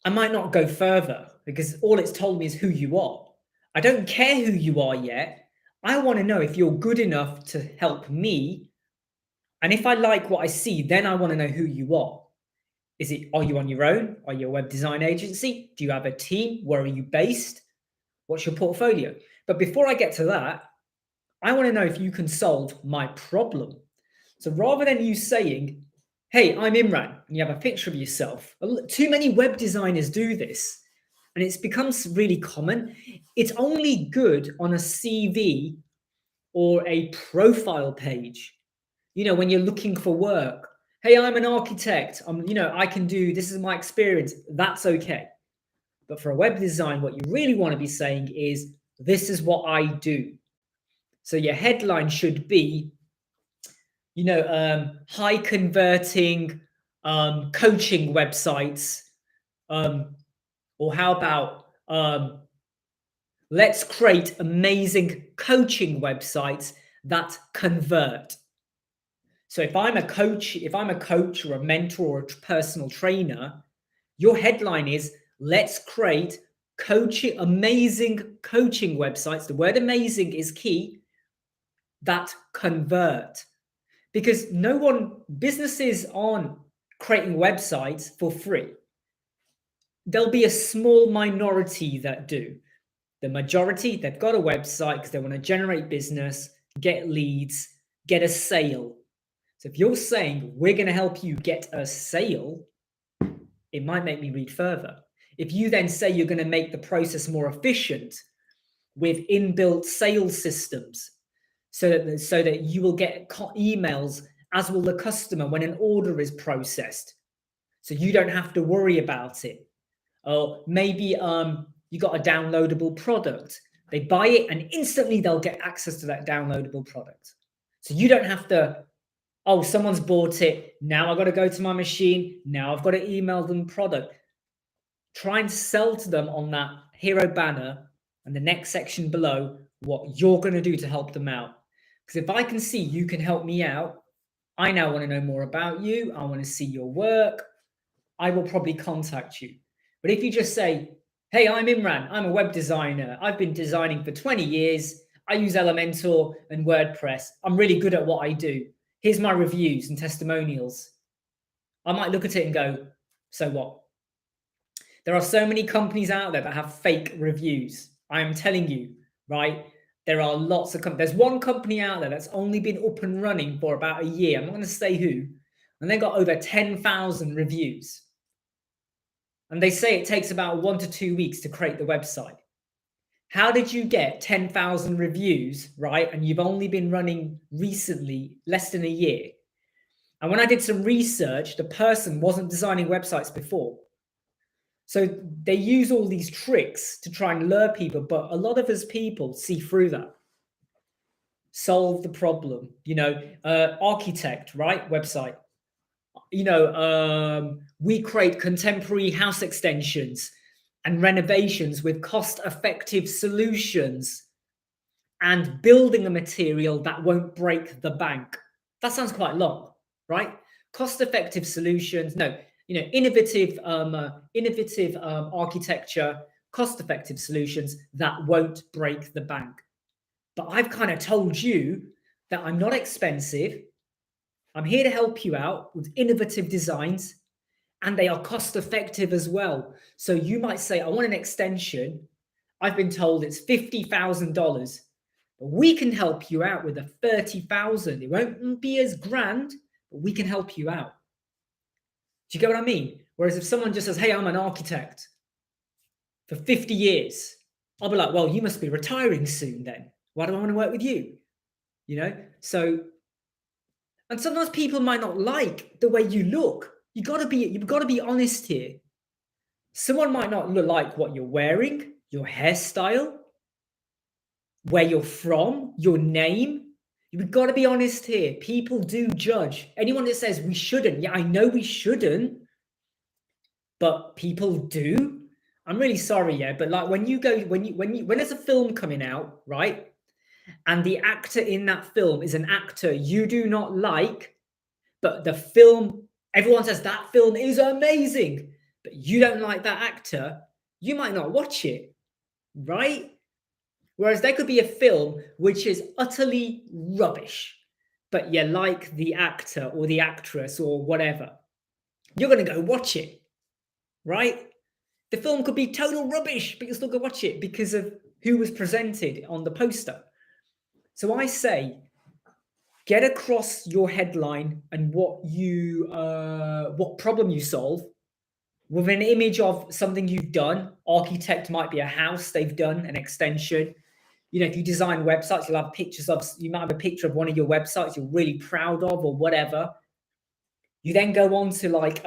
I might not go further because all it's told me is who you are. I don't care who you are yet. I want to know if you're good enough to help me. And if I like what I see, then I want to know who you are. Are you on your own? Are you a web design agency? Do you have a team? Where are you based? What's your portfolio? But before I get to that, I want to know if you can solve my problem. So rather than you saying, hey, I'm Imran, and you have a picture of yourself, too many web designers do this, and it's become really common. It's only good on a CV or a profile page. When you're looking for work, hey, I'm an architect. I can do, this is my experience. That's okay. But for a web design, what you really want to be saying is, this is what I do. So your headline should be, high converting coaching websites, or how about let's create amazing coaching websites that convert. So if I'm a coach or a mentor or a personal trainer, your headline is, let's create amazing coaching websites. The word amazing is key, that convert. Because businesses aren't creating websites for free. There'll be a small minority that do. The majority, they've got a website because they want to generate business, get leads, get a sale. So if you're saying we're going to help you get a sale, it might make me read further. If you then say you're going to make the process more efficient with inbuilt sales systems, so that you will get emails, as will the customer, when an order is processed, so you don't have to worry about it. Or maybe you got a downloadable product. They buy it and instantly they'll get access to that downloadable product. So you don't have to, oh, someone's bought it. Now I've got to go to my machine. Now I've got to email them product. Try and sell to them on that hero banner and the next section below what you're going to do to help them out. Because if I can see you can help me out, I now want to know more about you. I want to see your work. I will probably contact you. But if you just say, hey, I'm Imran, I'm a web designer. I've been designing for 20 years. I use Elementor and WordPress. I'm really good at what I do. Here's my reviews and testimonials. I might look at it and go, so what? There are so many companies out there that have fake reviews. I am telling you, right? There are lots of companies. There's one company out there that's only been up and running for about a year. I'm not going to say who. And they got over 10,000 reviews. And they say it takes about 1 to 2 weeks to create the website. How did you get 10,000 reviews, right? And you've only been running recently, less than a year. And when I did some research, the person wasn't designing websites before. So they use all these tricks to try and lure people, but a lot of us people see through that. Solve the problem. Architect, right? Website. We create contemporary house extensions and renovations with cost-effective solutions and building a material that won't break the bank. That sounds quite long, right? Cost-effective solutions. No, innovative architecture, cost-effective solutions that won't break the bank. But I've kind of told you that I'm not expensive. I'm here to help you out with innovative designs, and they are cost effective as well. So you might say, I want an extension. I've been told it's $50,000, but we can help you out with a $30,000. It won't be as grand, but we can help you out. Do you get what I mean? Whereas if someone just says, hey, I'm an architect for 50 years, I'll be like, well, you must be retiring soon then. Why do I want to work with you? So, and sometimes people might not like the way you look. You've got to be honest here. Someone might not like what you're wearing, your hairstyle, where you're from, your name. You've got to be honest here. People do judge. Anyone that says we shouldn't, yeah, I know we shouldn't, but people do. I'm really sorry, yeah, but like when there's a film coming out, right? And the actor in that film is an actor you do not like, but the film, everyone says that film is amazing, but you don't like that actor, you might not watch it, right? Whereas there could be a film which is utterly rubbish, but you like the actor or the actress or whatever. You're going to go watch it, right? The film could be total rubbish, but you'll still go watch it because of who was presented on the poster. So I say, get across your headline and what problem you solve with an image of something you've done. Architect might be a house they've done, an extension. If you design websites, you might have a picture of one of your websites you're really proud of or whatever. You then go on to like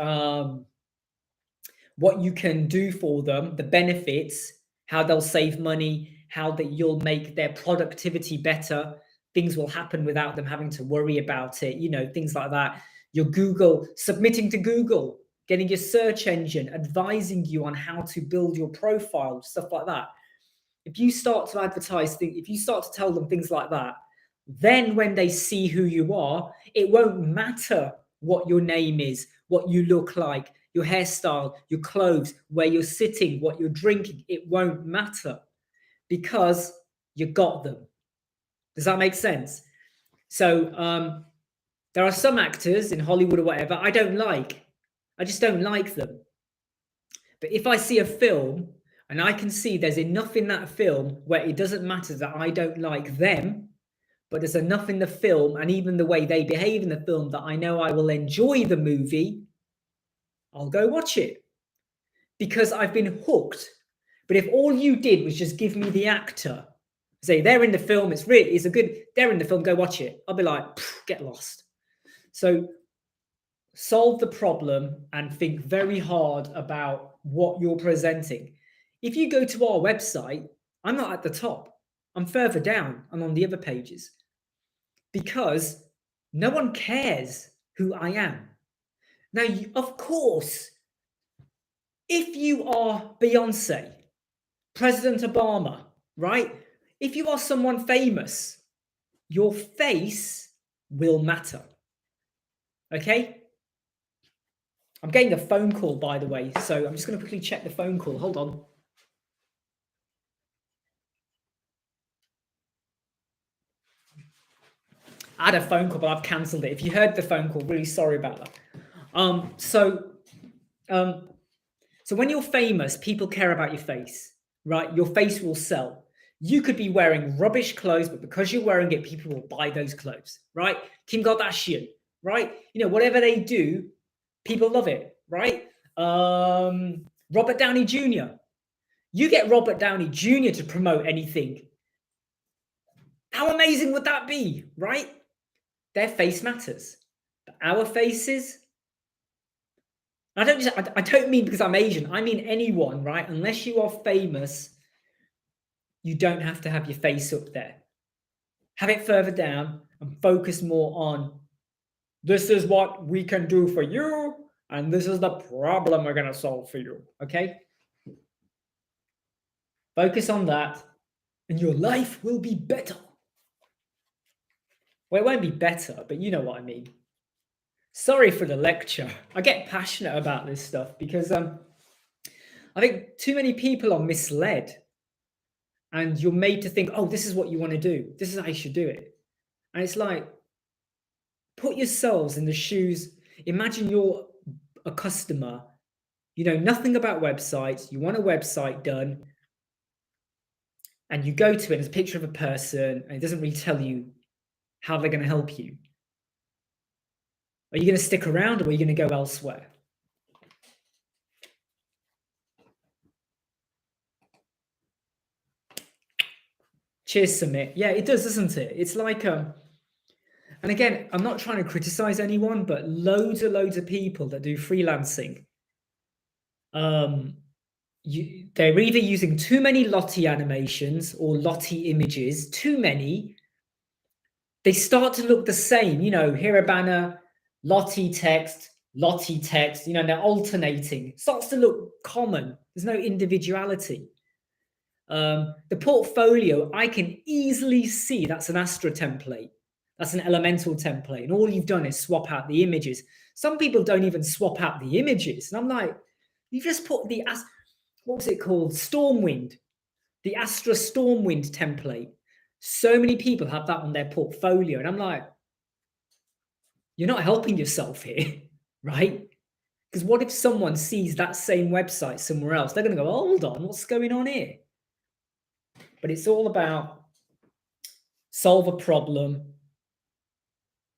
what you can do for them, the benefits, how they'll save money, how that you'll make their productivity better. Things will happen without them having to worry about it, things like that. Your Google, submitting to Google, getting your search engine, advising you on how to build your profile, stuff like that. If you start to advertise things, if you start to tell them things like that, Then when they see who you are, it won't matter what your name is, what you look like, your hairstyle, your clothes, where you're sitting, what you're drinking. It won't matter because you got them. Does that make sense? So there are some actors in Hollywood or whatever I don't like. I just don't like them. But if I see a film and I can see there's enough in that film where it doesn't matter that I don't like them, but there's enough in the film and even the way they behave in the film that I know I will enjoy the movie, I'll go watch it because I've been hooked. But if all you did was just give me the actor, say they're in the film, it's a good, they're in the film, go watch it, I'll be like, get lost. So solve the problem and think very hard about what you're presenting. If you go to our website, I'm not at the top. I'm further down and on the other pages because no one cares who I am. Now, of course, if you are Beyonce, President Obama, right? If you are someone famous, your face will matter. Okay? I'm getting a phone call, by the way, so I'm just going to quickly check the phone call. Hold on. I had a phone call, but I've cancelled it. If you heard the phone call, really sorry about that. So when you're famous, people care about your face, right? Your face will sell. You could be wearing rubbish clothes, but because you're wearing it, people will buy those clothes, right? Kim Kardashian, right? You know, whatever they do, people love it, right? Robert Downey Jr. You get Robert Downey Jr. to promote anything. How amazing would that be, right? Their face matters. But our faces, I don't mean because I'm Asian. I mean anyone, right? Unless you are famous, you don't have to have your face up there. Have it further down and focus more on this is what we can do for you, and this is the problem we're going to solve for you. Okay? Focus on that, and your life will be better. Well, it won't be better, but you know what I mean. Sorry for the lecture. I get passionate about this stuff because I think too many people are misled and you're made to think, oh, this is what you want to do. This is how you should do it. And it's like, put yourselves in the shoes. Imagine you're a customer, you know nothing about websites, you want a website done, and you go to it, there's a picture of a person, and it doesn't really tell you how they're going to help you. Are you going to stick around or are you going to go elsewhere? Cheers, Submit. Yeah, it does, doesn't it? It's like, and again, I'm not trying to criticize anyone, but loads of people that do freelancing, they're either using too many Lottie animations or Lottie images, too many. They start to look the same, you know, here a banner, Lottie text, you know, they're alternating. It starts to look common. There's no individuality. The portfolio, I can easily see that's an Astra template. That's an Elementor template. And all you've done is swap out the images. Some people don't even swap out the images. And I'm like, you just put the, what was it called? Stormwind. The Astra Stormwind template. So many people have that on their portfolio. And I'm like, you're not helping yourself here, right? Because what if someone sees that same website somewhere else? They're going to go, hold on, what's going on here? But it's all about solve a problem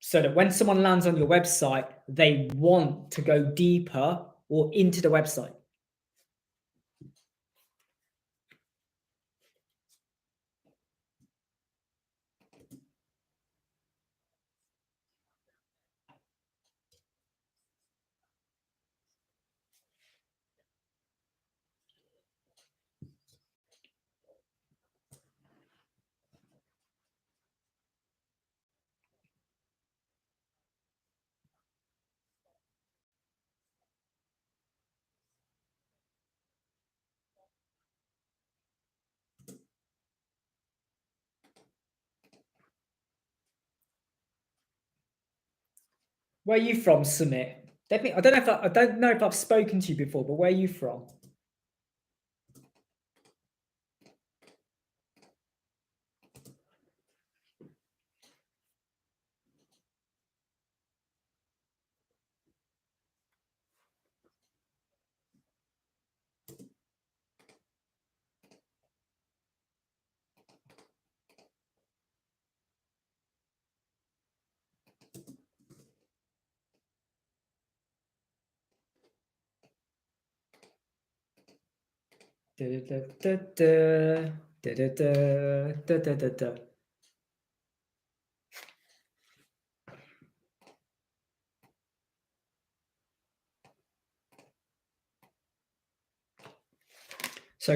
so that when someone lands on your website, they want to go deeper or into the website. Where are you from, Summit? I don't know if I've spoken to you before, but where are you from? So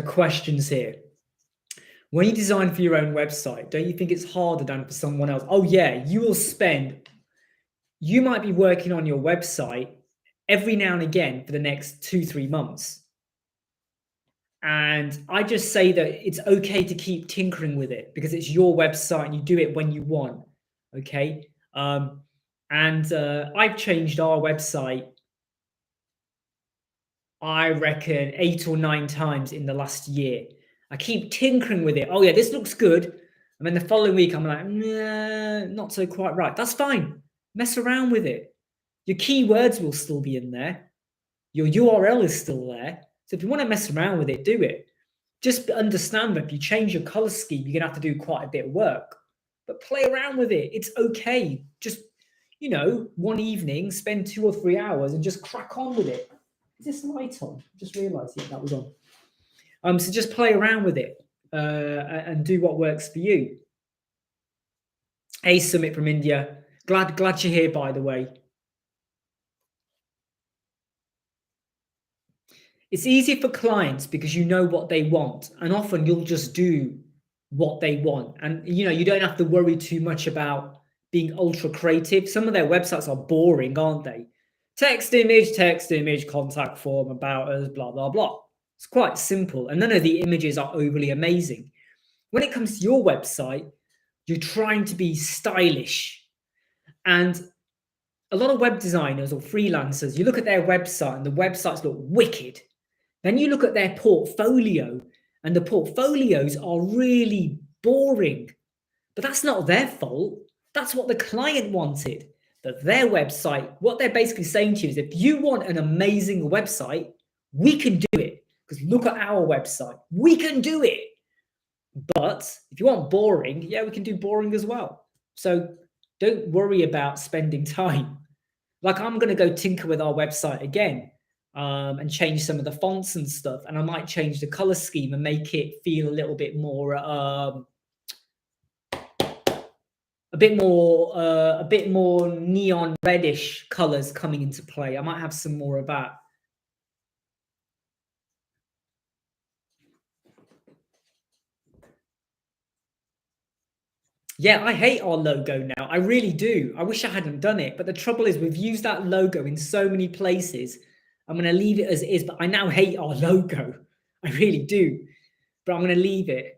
questions here. When you design for your own website, don't you think it's harder than for someone else? Oh yeah, you might be working on your website every now and again for the next 2-3 months. And I just say that it's okay to keep tinkering with it because it's your website and you do it when you want. Okay. I've changed our website, I reckon 8 or 9 times in the last year. I keep tinkering with it. Oh yeah, this looks good. And then the following week, I'm like, nah, not so quite right. That's fine. Mess around with it. Your keywords will still be in there. Your URL is still there. So if you want to mess around with it, do it. Just understand that if you change your color scheme, you're going to have to do quite a bit of work. But play around with it. It's okay. Just, one evening, spend 2 or 3 hours and just crack on with it. Is this light on? Just realised that was on. So just play around with it and do what works for you. Hey, Summit from India. Glad you're here, by the way. It's easier for clients because you know what they want, and often you'll just do what they want, and you don't have to worry too much about being ultra creative. Some of their websites are boring, aren't they? Text image, contact form, about us, blah blah blah. It's quite simple, and none of the images are overly amazing. When it comes to your website, you're trying to be stylish, and a lot of web designers or freelancers, you look at their website and the websites look wicked. Then you look at their portfolio and the portfolios are really boring. But that's not their fault. That's what the client wanted. That their website, what they're basically saying to you is if you want an amazing website, we can do it. Because look at our website. We can do it. But if you want boring, yeah, we can do boring as well. So don't worry about spending time. Like I'm going to go tinker with our website again. And change some of the fonts and stuff, and I might change the color scheme and make it feel a little bit more, a bit more neon reddish colors coming into play. I might have some more of that. Yeah, I hate our logo now. I really do. I wish I hadn't done it, but the trouble is we've used that logo in so many places. I'm going to leave it as it is, but I now hate our logo. I really do, but I'm going to leave it.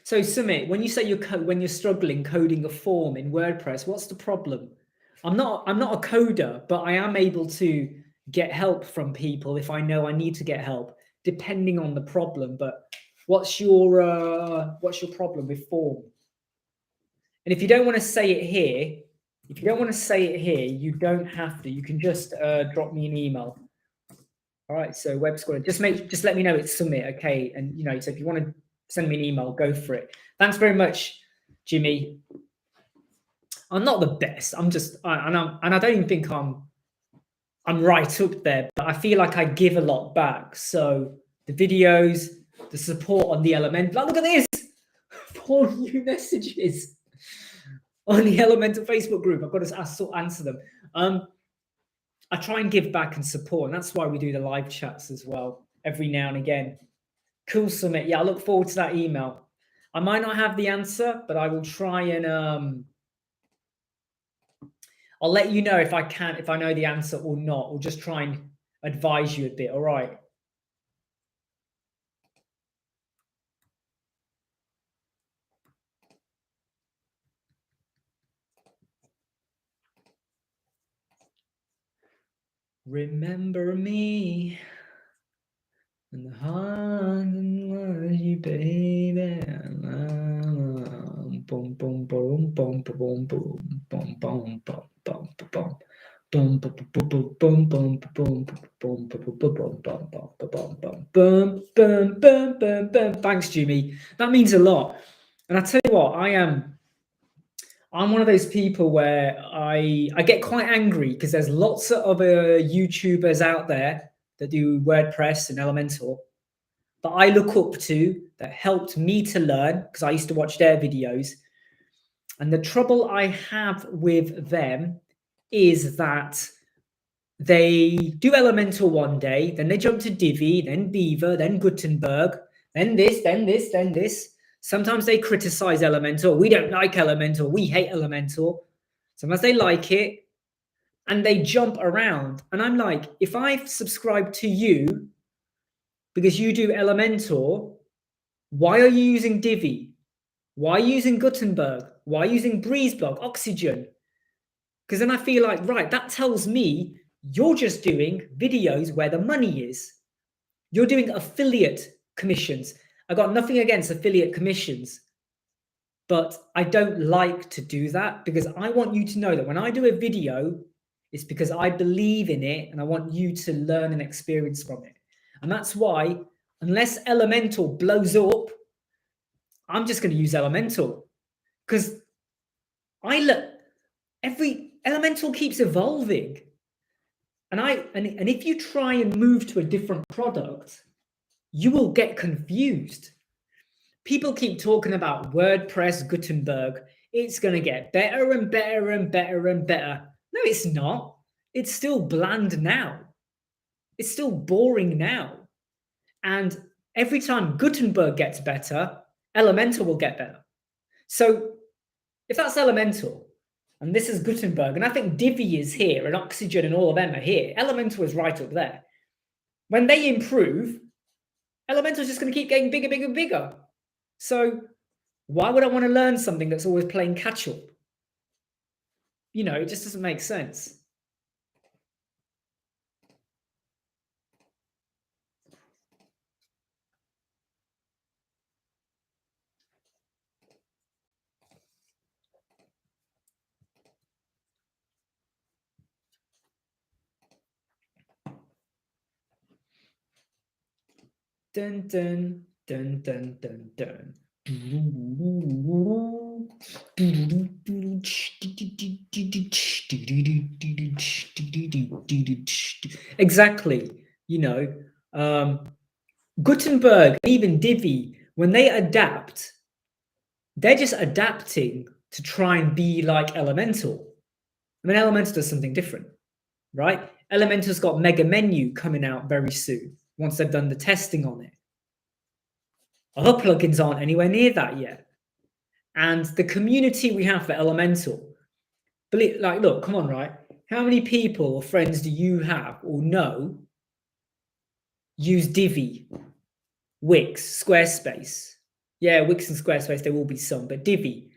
So, Sumit, when you say when you're struggling coding a form in WordPress, what's the problem? I'm not a coder, but I am able to get help from people if I know I need to get help, depending on the problem. But what's your problem with form? And if you don't want to say it here, you don't have to. You can just drop me an email. All right. So web Squadron, just let me know it's Summit, okay? And so if you want to send me an email, go for it. Thanks very much, Jimmy. I'm not the best. I don't even think I'm right up there, but I feel like I give a lot back. So the videos, the support on the Elementor. Look at this, 4 new messages on the Elementor Facebook group. I've got to answer them. I try and give back and support, and that's why we do the live chats as well every now and again. Cool, Summit. Yeah, I look forward to that email. I might not have the answer, but I will try and I'll let you know if I know the answer or not, or just try and advise you a bit. All right. Remember me and the heart and love you, baby. Boom, boom, boom, boom, boom, boom, boom, boom, boom, boom, boom. Boom, boom, boom, boom, boom, boom, boom, boom, boom, boom, boom, boom, boom, boom. Thanks, Jimmy. That means a lot. And I tell you what, I'm one of those people where I get quite angry because there's lots of other YouTubers out there that do WordPress and Elementor that I look up to that helped me to learn because I used to watch their videos. And the trouble I have with them is that they do Elementor one day, then they jump to Divi, then Beaver, then Gutenberg, then this, then this, then this. Sometimes they criticize Elementor. We don't like Elementor. We hate Elementor. Sometimes they like it and they jump around. And I'm like, if I've subscribed to you because you do Elementor, why are you using Divi? Why are you using Gutenberg? Why are you using Breezeblock, Oxygen? Because then I feel like, right, that tells me you're just doing videos where the money is. You're doing affiliate commissions. I got nothing against affiliate commissions, but I don't like to do that because I want you to know that when I do a video, it's because I believe in it and I want you to learn and experience from it. And that's why, unless Elementor blows up, I'm just going to use Elementor because every Elementor keeps evolving. And if you try and move to a different product, you will get confused. People keep talking about WordPress Gutenberg. It's going to get better and better and better and better. No, it's not. It's still bland now. It's still boring now. And every time Gutenberg gets better, Elementor will get better. So if that's Elementor, and this is Gutenberg, and I think Divi is here, and Oxygen and all of them are here, Elementor is right up there. When they improve, Elementor is just going to keep getting bigger, bigger, bigger. So why would I want to learn something that's always playing catch up? You know, it just doesn't make sense. Dun, dun, dun, dun, dun, dun. Exactly. You know, Gutenberg, even Divi, when they adapt, they're just adapting to try and be like Elementor. I mean, Elementor does something different, right? Elementor's got Mega Menu coming out very soon once they've done the testing on it. Other plugins aren't anywhere near that yet. And the community we have for Elementor, believe, like, look, come on, right? How many people or friends do you have or know use Divi, Wix, Squarespace? Yeah, Wix and Squarespace, there will be some, but Divi,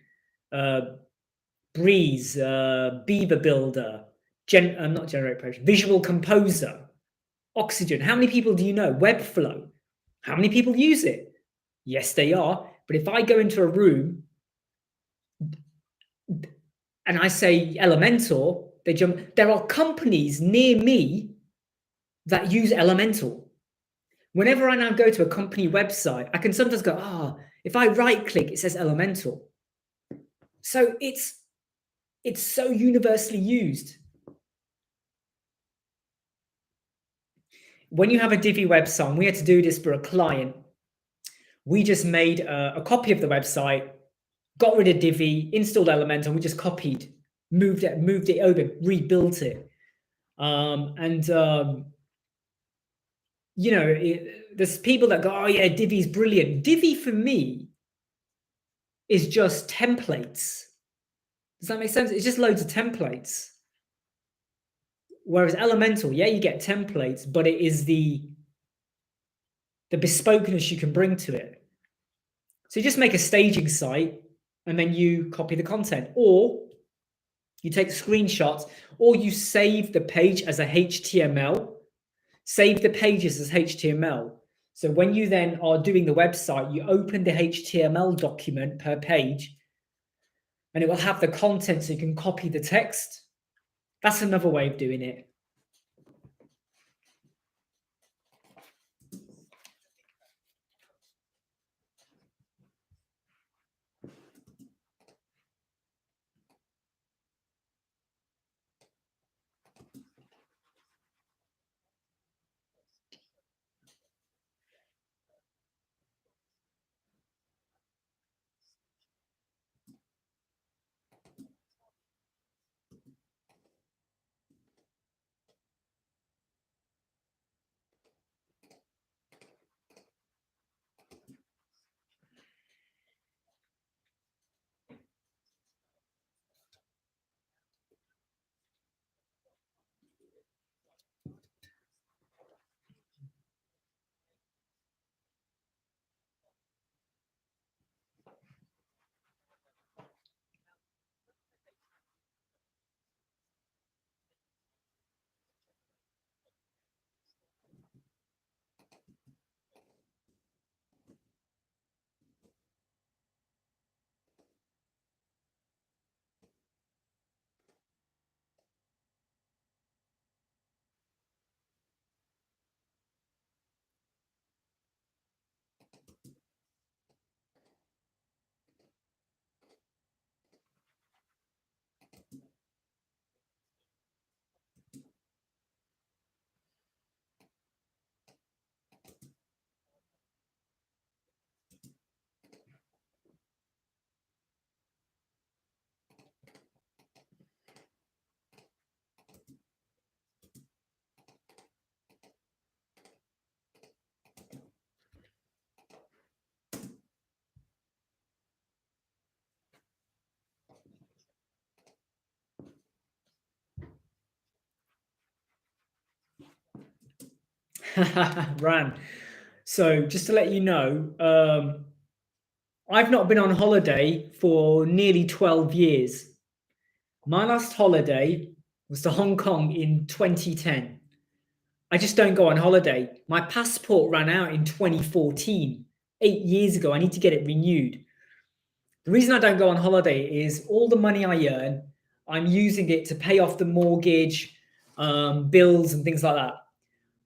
Breeze, Beaver Builder, not Generate Page, Visual Composer, Oxygen. How many people do you know? Webflow. How many people use it? Yes, they are. But if I go into a room and I say Elementor, they jump. There are companies near me that use Elementor. Whenever I now go to a company website, I can sometimes go, if I right click, it says Elementor. So it's so universally used. When you have a Divi website, and we had to do this for a client, we just made a copy of the website, got rid of Divi, installed Elementor, and we just copied, moved it over, rebuilt it. You know, there's people that go, oh yeah, Divi's brilliant. Divi for me is just templates. Does that make sense? It's just loads of templates. Whereas Elementor, yeah, you get templates, but it is the bespokeness you can bring to it. So you just make a staging site and then you copy the content. Or You take screenshots, or you save the page as a HTML. Save the pages as HTML. So when you then are doing the website, you open the HTML document per page, and it will have the content so you can copy the text. That's another way of doing it. Ran. So just to let you know, I've not been on holiday for nearly 12 years. My last holiday was to Hong Kong in 2010. I just don't go on holiday. My passport ran out in 2014, 8 years ago. I need to get it renewed. The reason I don't go on holiday is all the money I earn, I'm using it to pay off the mortgage, bills, and things like that.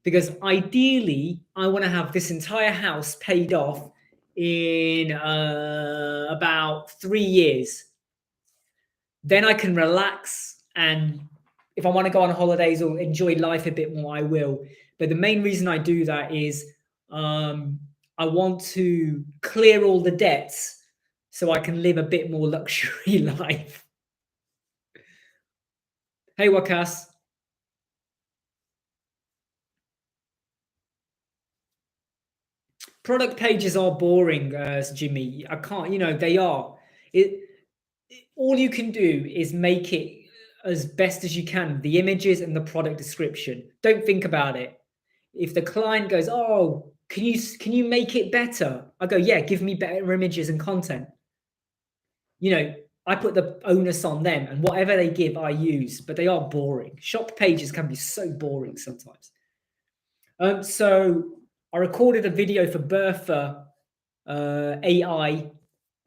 Because ideally, I want to have this entire house paid off in about 3 years. Then I can relax, and if I want to go on holidays or enjoy life a bit more, I will. But the main reason I do that is I want to clear all the debts so I can live a bit more luxury life. Hey, Wakas. Product pages are boring, Jimmy. I can't, they are. All you can do is make it as best as you can, the images and the product description. Don't think about it. If the client goes, "Oh, can you make it better?" I go, "Yeah, give me better images and content." I put the onus on them, and whatever they give, I use. But they are boring. Shop pages can be so boring sometimes. So I recorded a video for Bertha AI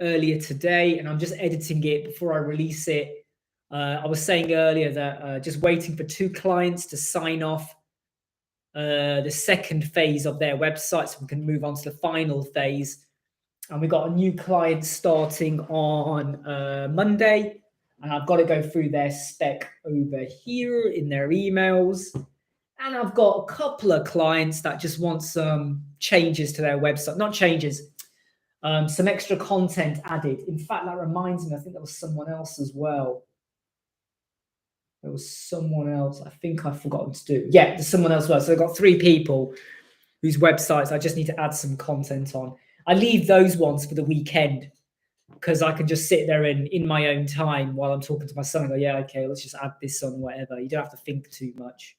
earlier today, and I'm just editing it before I release it. I was saying earlier that just waiting for 2 clients to sign off the second phase of their website so we can move on to the final phase. And we got a new client starting on Monday, and I've got to go through their spec over here in their emails. And I've got a couple of clients that just want some changes to their website. Not changes, some extra content added. In fact, that reminds me, I think there was someone else as well. There was someone else. I think I've forgotten to do. Yeah, there's someone else as well. So I've got 3 people whose websites I just need to add some content on. I leave those ones for the weekend because I can just sit there in my own time while I'm talking to my son and go, yeah, okay, let's just add this on, whatever. You don't have to think too much.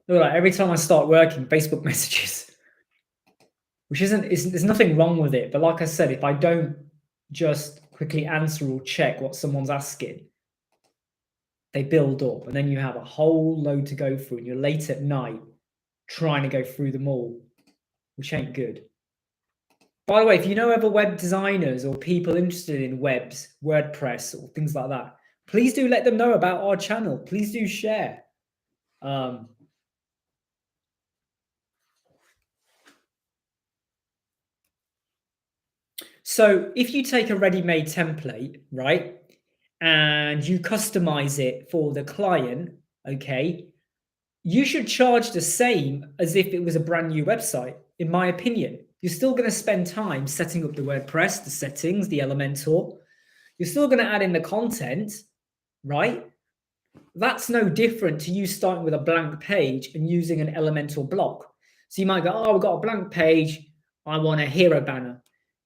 Look, like every time I start working, Facebook messages, which there's nothing wrong with it. But like I said, if I don't just quickly answer or check what someone's asking, they build up, and then you have a whole load to go through, and you're late at night trying to go through them all, which ain't good. By the way, if you know other web designers or people interested in webs, WordPress, or things like that, please do let them know about our channel. Please do share. So if you take a ready-made template, right, and you customize it for the client, okay, you should charge the same as if it was a brand new website, in my opinion. You're still going to spend time setting up the WordPress, the settings, the Elementor. You're still going to add in the content, right? That's no different to you starting with a blank page and using an Elementor block. So you might go, oh, I've got a blank page. I want a hero banner.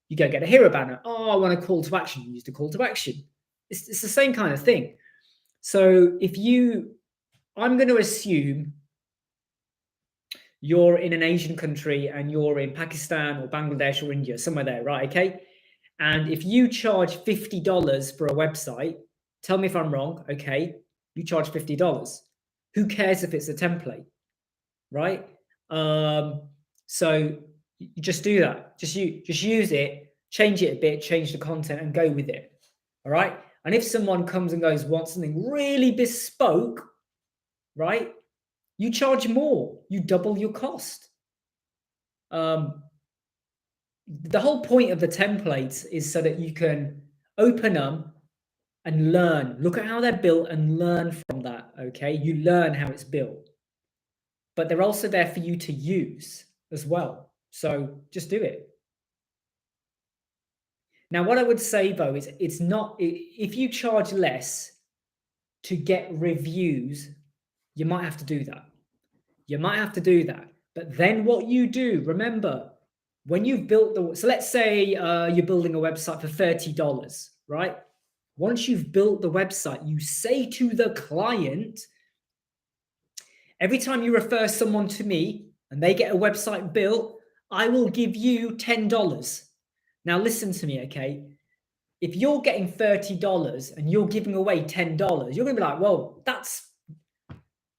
You go get a hero banner. Oh, I want a call to action. You use the call to action. It's the same kind of thing. So I'm going to assume you're in an Asian country and you're in Pakistan or Bangladesh or India, somewhere there, right? Okay. And if you charge $50 for a website, tell me if I'm wrong. Okay. You charge $50. Who cares if it's a template, right? So you just do that. Just use it, change it a bit, change the content, and go with it. All right. And if someone comes and goes, wants something really bespoke, right? You charge more. You double your cost. The whole point of the templates is so that you can open them and learn. Look at how they're built and learn from that. Okay. You learn how it's built. But they're also there for you to use as well. So just do it. Now, what I would say though is it's not, if you charge less to get reviews, you might have to do that. You might have to do that. But then what you do, remember, when you've built so let's say you're building a website for $30, right? Once you've built the website, you say to the client, every time you refer someone to me and they get a website built, I will give you $10. Now listen to me, okay? If you're getting $30 and you're giving away $10, you're going to be like, well, that's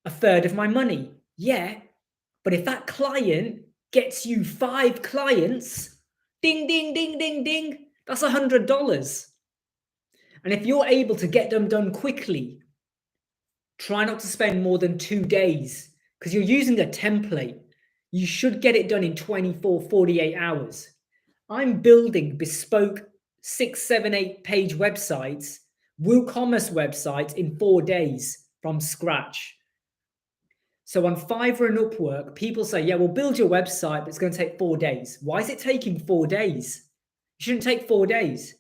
a third of my money. Yeah, but if that client gets you 5 clients, ding, ding, ding, ding, ding, that's $100. And if you're able to get them done quickly, try not to spend more than 2 days because you're using a template. You should get it done in 24, 48 hours. I'm building bespoke 6, 7, 8 page websites, WooCommerce websites in 4 days from scratch. So on Fiverr and Upwork, people say, yeah, we'll build your website, but it's going to take 4 days. Why is it taking 4 days? It shouldn't take 4 days.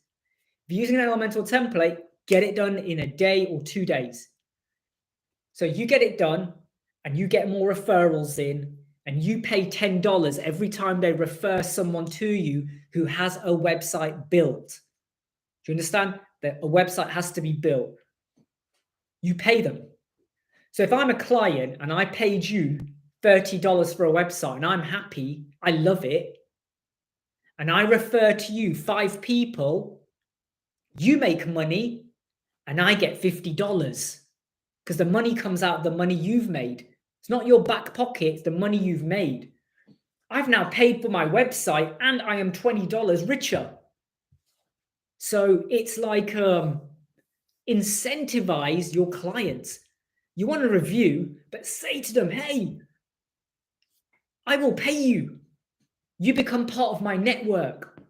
If you're using an Elementor template, get it done in a day or 2 days. So you get it done and you get more referrals in and you pay $10 every time they refer someone to you who has a website built. Do you understand that a website has to be built? You pay them. So if I'm a client and I paid you $30 for a website and I'm happy, I love it, and I refer to you 5 people, you make money and I get $50 because the money comes out of the money you've made. It's not your back pocket, it's the money you've made. I've now paid for my website and I am $20 richer. So it's like incentivize your clients. You want a review, but say to them, hey, I will pay you. You become part of my network.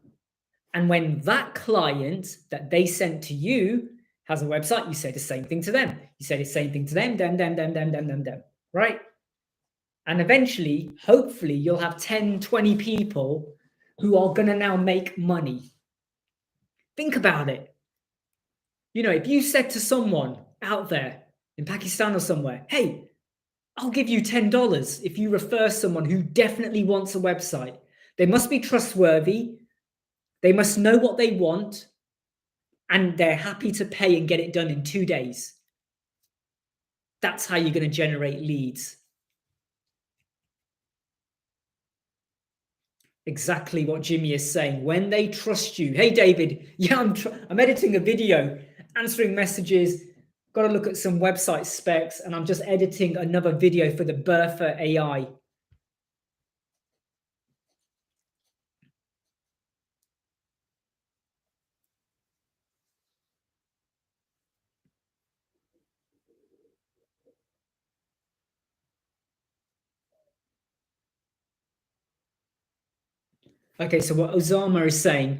And when that client that they sent to you has a website, you say the same thing to them. You say the same thing to them, them, right? And eventually, hopefully, you'll have 10, 20 people who are going to now make money. Think about it. You know, if you said to someone out there in Pakistan or somewhere, hey, I'll give you $10 if you refer someone who definitely wants a website. They must be trustworthy. They must know what they want. And they're happy to pay and get it done in 2 days. That's how you're going to generate leads. Exactly what Jimmy is saying. When they trust you. Hey, David. Yeah, I'm editing a video, answering messages. Got to look at some website specs. And I'm just editing another video for the Bertha AI. Okay, so what Osama is saying,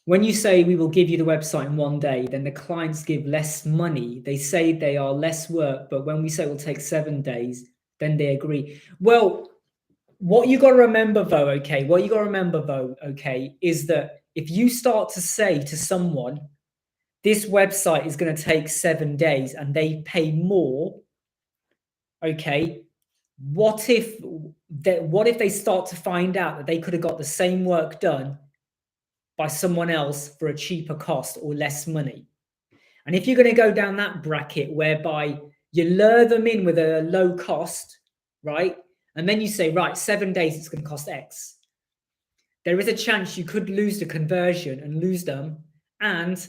when you say we will give you the website in 1 day, then the clients give less money. They say they are less work, but when we say it will take 7 days, then they agree. Well, what you got to remember though, okay, is that if you start to say to someone, this website is going to take 7 days and they pay more, okay, what if they start to find out that they could have got the same work done by someone else for a cheaper cost or less money? And if you're going to go down that bracket whereby you lure them in with a low cost, right? And then you say, right, 7 days, it's going to cost X. There is a chance you could lose the conversion and lose them. And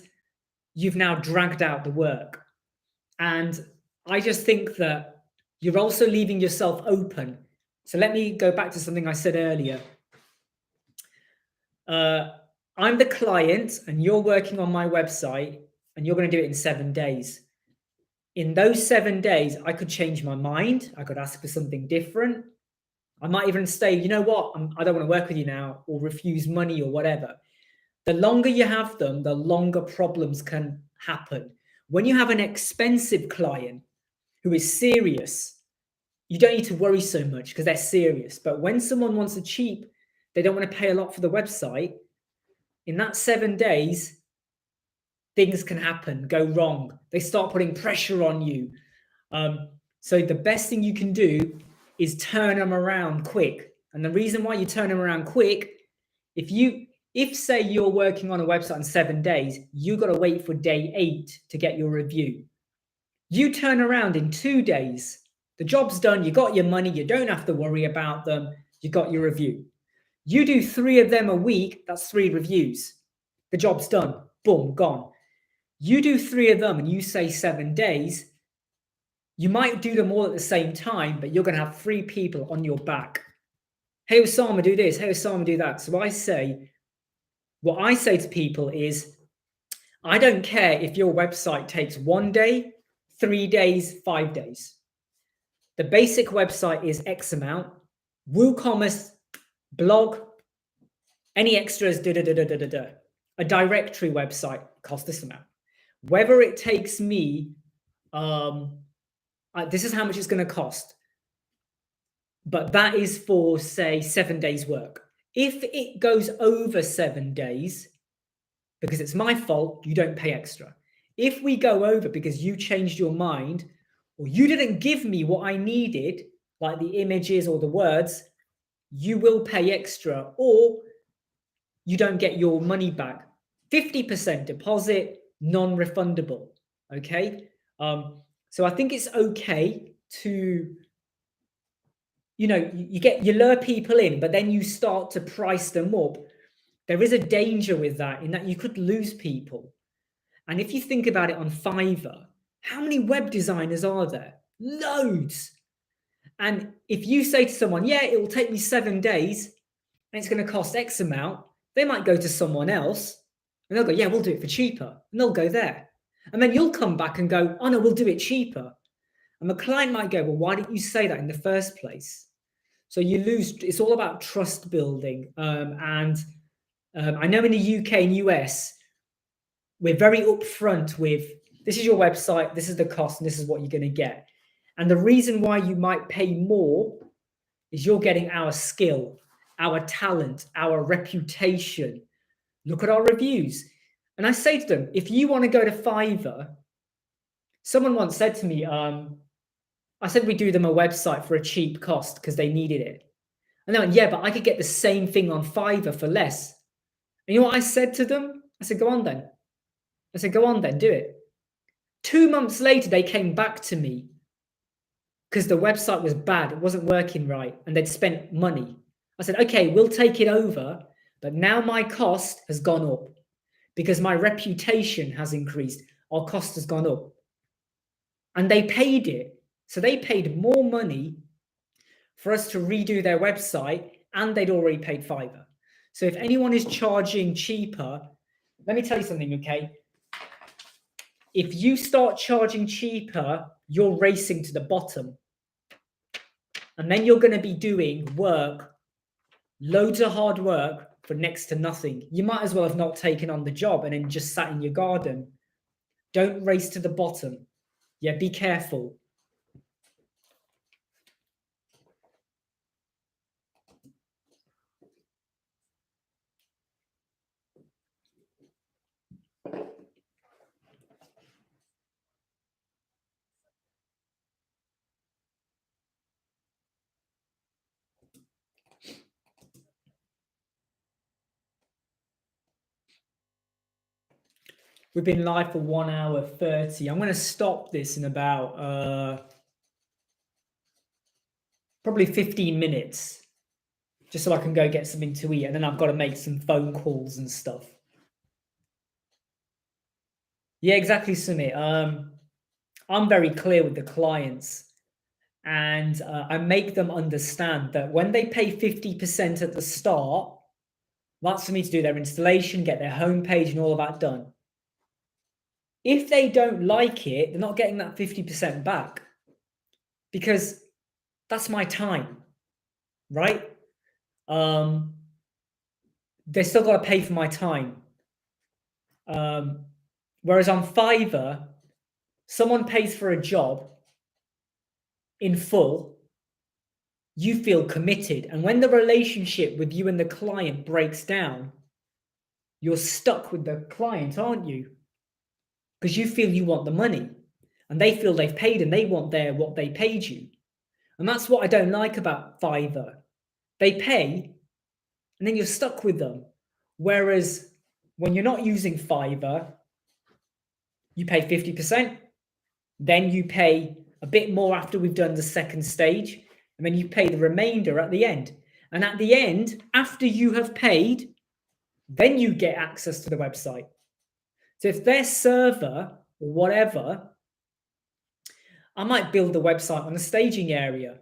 you've now dragged out the work. And I just think that you're also leaving yourself open. So let me go back to something I said earlier. I'm the client and you're working on my website and you're going to do it in 7 days. In those 7 days, I could change my mind. I could ask for something different. I might even say, you know what, I don't want to work with you now, or refuse money or whatever. The longer you have them, the longer problems can happen. When you have an expensive client who is serious, you don't need to worry so much because they're serious. But when someone wants a cheap, they don't want to pay a lot for the website, in that 7 days, things can happen, go wrong. They start putting pressure on you. So the best thing you can do is turn them around quick. And the reason why you turn them around quick, if say you're working on a website in 7 days, you got to wait for day 8 to get your review. You turn around in 2 days, the job's done, you got your money, you don't have to worry about them, you got your review. You do 3 of them a week, that's 3 reviews. The job's done, boom, gone. You do 3 of them and you say 7 days, you might do them all at the same time, but you're going to have 3 people on your back. Hey, Osama, do this. Hey, Osama, do that. So what I say to people is, I don't care if your website takes 1 day, 3 days, 5 days. The basic website is X amount. WooCommerce, blog, any extras, A directory website costs this amount. Whether it takes me, this is how much it's going to cost. But that is for, say, 7 days work. If it goes over 7 days, because it's my fault, you don't pay extra. If we go over because you changed your mind, or you didn't give me what I needed, like the images or the words, you will pay extra, or you don't get your money back. 50% deposit, non-refundable. Okay. So I think it's okay to you lure people in, but then you start to price them up. There is a danger with that, in that you could lose people. And if you think about it on Fiverr, how many web designers are there? Loads. And if you say to someone, yeah, it will take me 7 days and it's going to cost X amount, they might go to someone else and they'll go, yeah, we'll do it for cheaper. And they'll go there. And then you'll come back and go, oh no, we'll do it cheaper. And the client might go, well, why didn't you say that in the first place? So you lose. It's all about trust building. I know in the UK and US, we're very upfront with, this is your website, this is the cost, and this is what you're going to get. And the reason why you might pay more is you're getting our skill, our talent, our reputation. Look at our reviews. And I say to them, if you want to go to Fiverr, someone once said to me, I said we do them a website for a cheap cost because they needed it. And they went, yeah, but I could get the same thing on Fiverr for less. And you know what I said to them? I said, go on then. I said, go on then, do it. 2 months later, they came back to me because the website was bad. It wasn't working right. And they'd spent money. I said, okay, we'll take it over. But now my cost has gone up because my reputation has increased. Our cost has gone up. And they paid it. So they paid more money for us to redo their website, and they'd already paid Fiverr. So if anyone is charging cheaper, let me tell you something, okay? If you start charging cheaper, you're racing to the bottom. And then you're going to be doing work, loads of hard work for next to nothing. You might as well have not taken on the job and then just sat in your garden. Don't race to the bottom. Yeah, be careful. We've been live for 1 hour 30. I'm going to stop this in about probably 15 minutes, just so I can go get something to eat. And then I've got to make some phone calls and stuff. Yeah, exactly, Sumit. I'm very clear with the clients, and I make them understand that when they pay 50% at the start, that's for me to do their installation, get their homepage and all of that done. If they don't like it, they're not getting that 50% back, because that's my time, right? They still got to pay for my time. Whereas on Fiverr, someone pays for a job in full, you feel committed. And when the relationship with you and the client breaks down, you're stuck with the client, aren't you? Because you feel you want the money, and they feel they've paid and they want what they paid you. And that's what I don't like about Fiverr. They pay and then you're stuck with them. Whereas when you're not using Fiverr, you pay 50%, then you pay a bit more after we've done the second stage, and then you pay the remainder at the end. And at the end, after you have paid, then you get access to the website. So if their server or whatever, I might build the website on a staging area,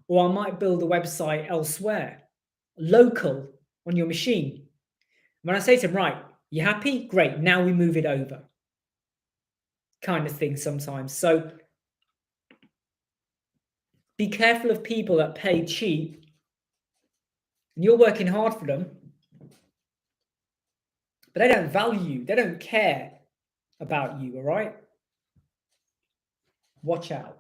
or I might build a website elsewhere, local on your machine. When I say to them, right, you happy? Great, now we move it over. Kind of thing sometimes. So be careful of people that pay cheap and you're working hard for them, but they don't value you, they don't care about you, all right? Watch out.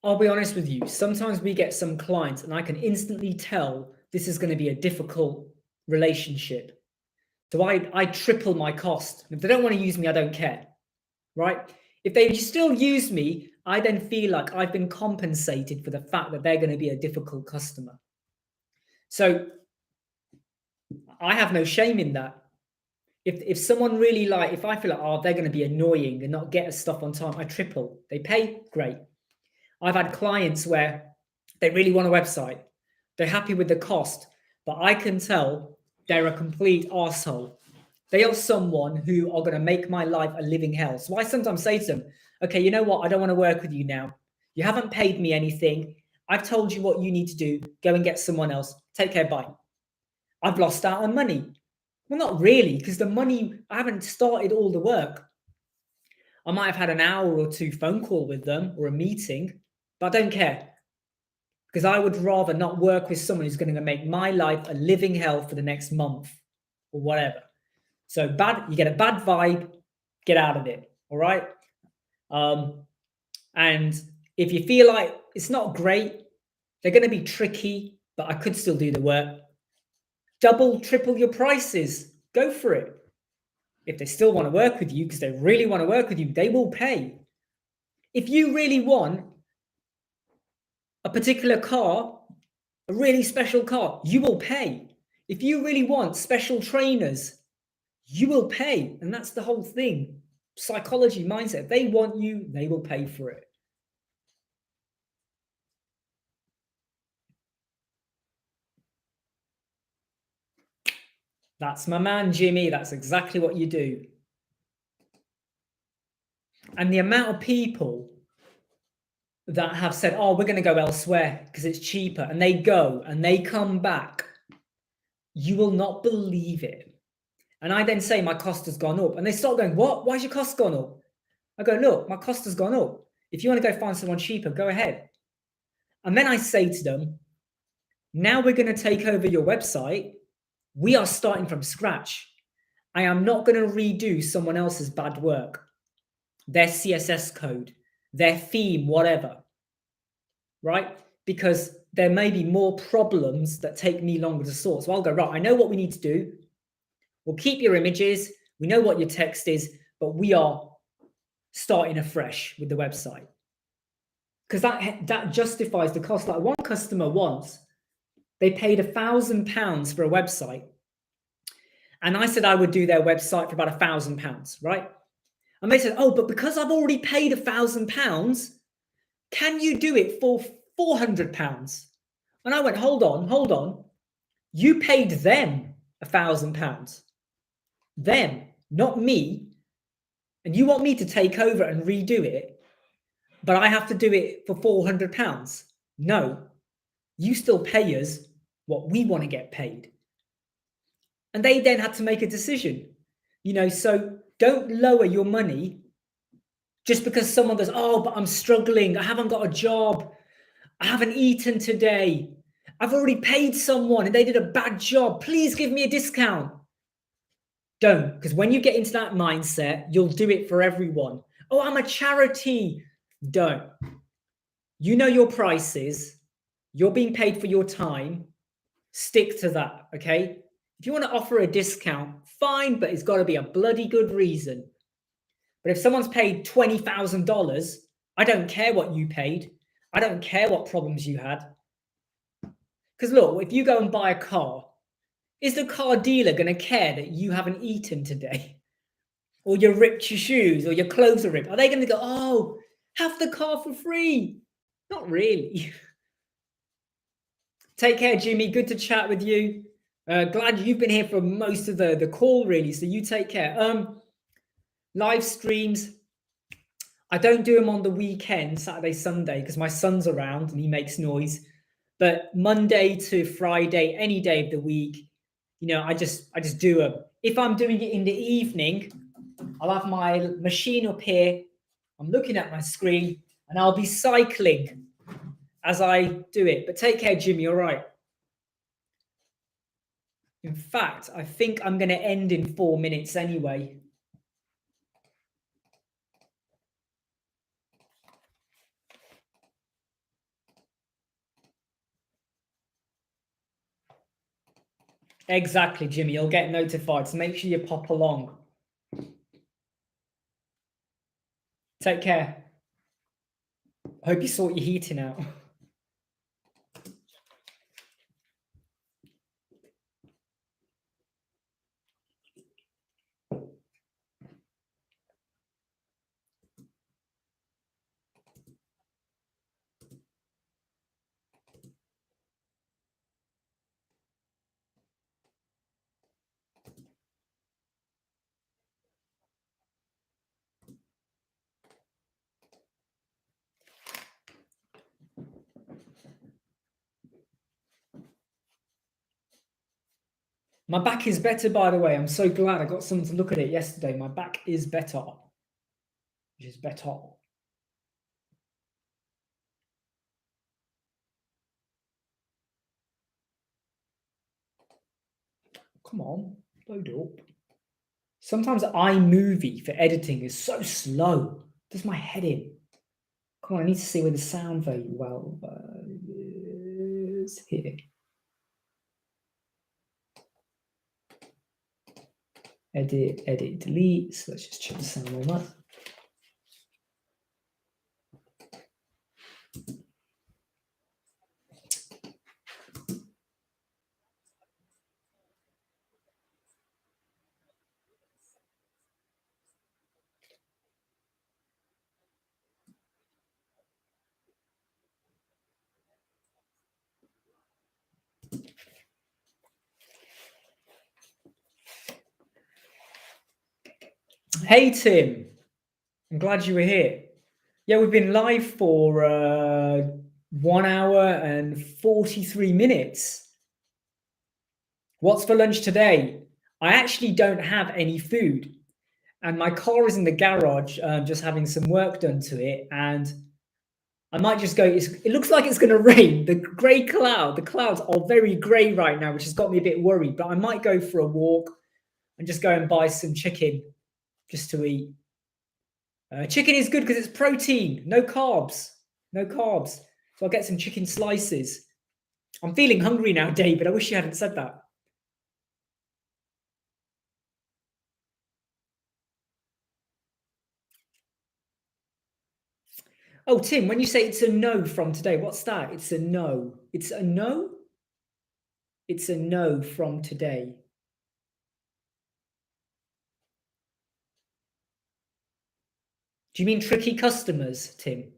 I'll be honest with you. Sometimes we get some clients and I can instantly tell this is going to be a difficult relationship. So I triple my cost. If they don't want to use me, I don't care, right? If they still use me, I then feel like I've been compensated for the fact that they're going to be a difficult customer. So I have no shame in that. If someone really if I feel like, oh, they're going to be annoying and not get us stuff on time, I triple. They pay, great. I've had clients where they really want a website. They're happy with the cost, but I can tell they're a complete arsehole. They are someone who are going to make my life a living hell. So I sometimes say to them, okay, you know what? I don't want to work with you now. You haven't paid me anything. I've told you what you need to do. Go and get someone else. Take care, bye. I've lost out on money. Well, not really, because the money, I haven't started all the work. I might have had an hour or two phone call with them or a meeting, but I don't care. Because I would rather not work with someone who's going to make my life a living hell for the next month or whatever. So you get a bad vibe, get out of it. All right. And if you feel like it's not great, they're going to be tricky, but I could still do the work. Double, triple your prices. Go for it. If they still want to work with you, because they really want to work with you, they will pay. If you really want a particular car, a really special car, you will pay. If you really want special trainers, you will pay. And that's the whole thing. Psychology, mindset. If they want you, they will pay for it. That's my man, Jimmy. That's exactly what you do. And the amount of people that have said, oh, we're going to go elsewhere because it's cheaper, and they go and they come back, you will not believe it. And I then say my cost has gone up, and they start going, what? Why's your cost gone up? I go, look, my cost has gone up. If you want to go find someone cheaper, go ahead. And then I say to them, now we're going to take over your website. We are starting from scratch. I am not going to redo someone else's bad work, their CSS code, their theme, whatever, right? Because there may be more problems that take me longer to sort. So I'll go, right, I know what we need to do. We'll keep your images. We know what your text is, but we are starting afresh with the website. Because that justifies the cost. Like one customer once, they paid £1,000 for a website. And I said I would do their website for about £1,000, right? And they said, oh, but because I've already paid £1,000, can you do it for £400? And I went, hold on. You paid them £1,000. Them, not me. And you want me to take over and redo it, but I have to do it for £400? No, you still pay us what we want to get paid. And they then had to make a decision, so don't lower your money just because someone goes, oh, but I'm struggling. I haven't got a job. I haven't eaten today. I've already paid someone and they did a bad job. Please give me a discount. Don't, because when you get into that mindset, you'll do it for everyone. Oh, I'm a charity. Don't. You know your prices. You're being paid for your time. Stick to that, okay? If you want to offer a discount, fine, but it's got to be a bloody good reason. But if someone's paid $20,000, I don't care what you paid. I don't care what problems you had. Because look, if you go and buy a car, is the car dealer going to care that you haven't eaten today? Or you ripped your shoes or your clothes are ripped? Are they going to go, oh, have the car for free? Not really. Take care, Jimmy. Good to chat with you. Glad you've been here for most of the call, really. So you take care. Live streams. I don't do them on the weekend, Saturday, Sunday, because my son's around and he makes noise. But Monday to Friday, any day of the week, I just do them. If I'm doing it in the evening, I'll have my machine up here. I'm looking at my screen and I'll be cycling as I do it. But take care, Jimmy. All right. In fact, I think I'm going to end in 4 minutes anyway. Exactly, Jimmy. You'll get notified, so make sure you pop along. Take care. Hope you sort your heating out. My back is better, by the way. I'm so glad I got someone to look at it yesterday. My back is better. Which is better. Come on, load up. Sometimes iMovie for editing is so slow. Does my head in? Come on, I need to see where the sound very well is here. Edit, edit, delete. So let's just check the sound on that. Hey Tim, I'm glad you were here. Yeah, we've been live for 1 hour and 43 minutes. What's for lunch today? I actually don't have any food, and my car is in the garage, just having some work done to it, and I might just go. It looks like it's going to rain. The clouds are very grey right now, which has got me a bit worried. But I might go for a walk and just go and buy some chicken just to eat. Chicken is good because it's protein, no carbs, no carbs. So I'll get some chicken slices. I'm feeling hungry now, David. I wish you hadn't said that. Oh, Tim, when you say it's a no from today, what's that? It's a no. It's a no? It's a no from today. Do you mean tricky customers, Tim?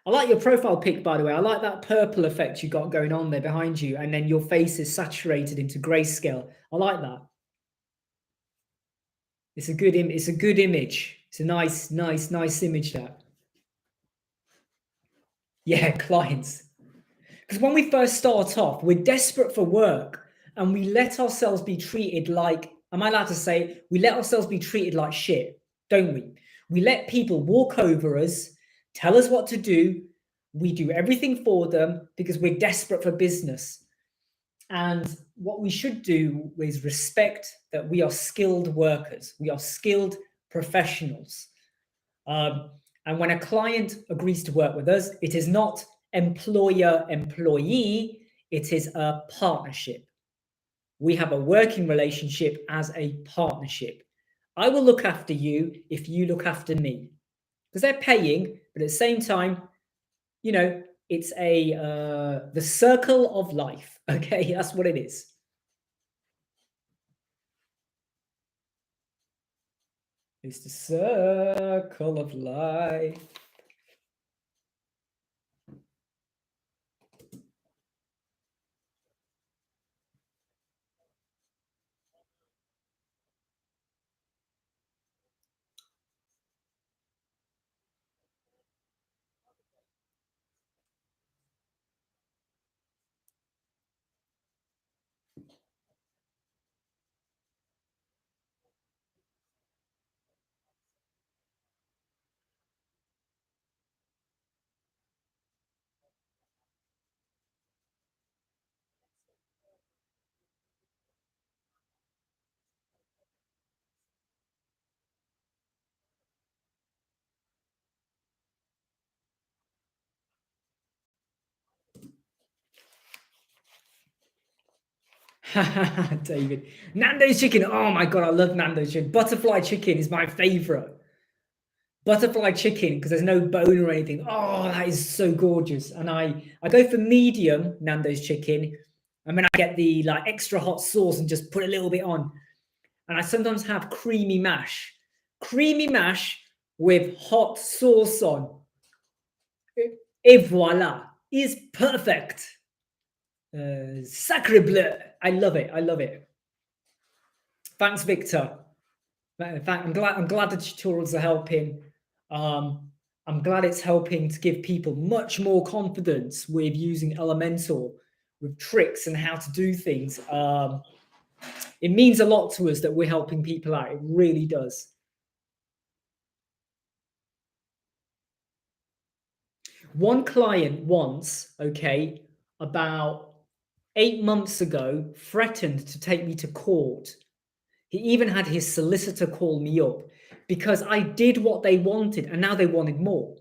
I like your profile pic, by the way. I like that purple effect you got going on there behind you, and then your face is saturated into grayscale. I like that. It's a good it's a good image. It's a nice image, that. Yeah, clients. Because when we first start off, we're desperate for work, and we let ourselves be treated like, am I allowed to say, we let ourselves be treated like shit, don't we? We let people walk over us, tell us what to do. We do everything for them because we're desperate for business. And what we should do is respect that we are skilled workers, we are skilled professionals. And when a client agrees to work with us, it is not employer employee, it is a partnership. We have a working relationship as a partnership. I will look after you if you look after me, because they're paying, but at the same time, you know, it's the circle of life. Okay, that's what it is. It's the circle of life. David. Nando's chicken. Oh my God, I love Nando's chicken. Butterfly chicken is my favorite. Butterfly chicken, because there's no bone or anything. Oh, that is so gorgeous. And I go for medium Nando's chicken. And then I get the like extra hot sauce and just put a little bit on. And I sometimes have creamy mash. Creamy mash with hot sauce on. Et voila. Is perfect. Sacre bleu. I love it. I love it. Thanks, Victor. In fact, I'm glad the tutorials are helping. I'm glad it's helping to give people much more confidence with using Elementor, with tricks and how to do things. It means a lot to us that we're helping people out. It really does. One client once, okay, about 8 months ago, threatened to take me to court. He even had his solicitor call me up because I did what they wanted and now they wanted more.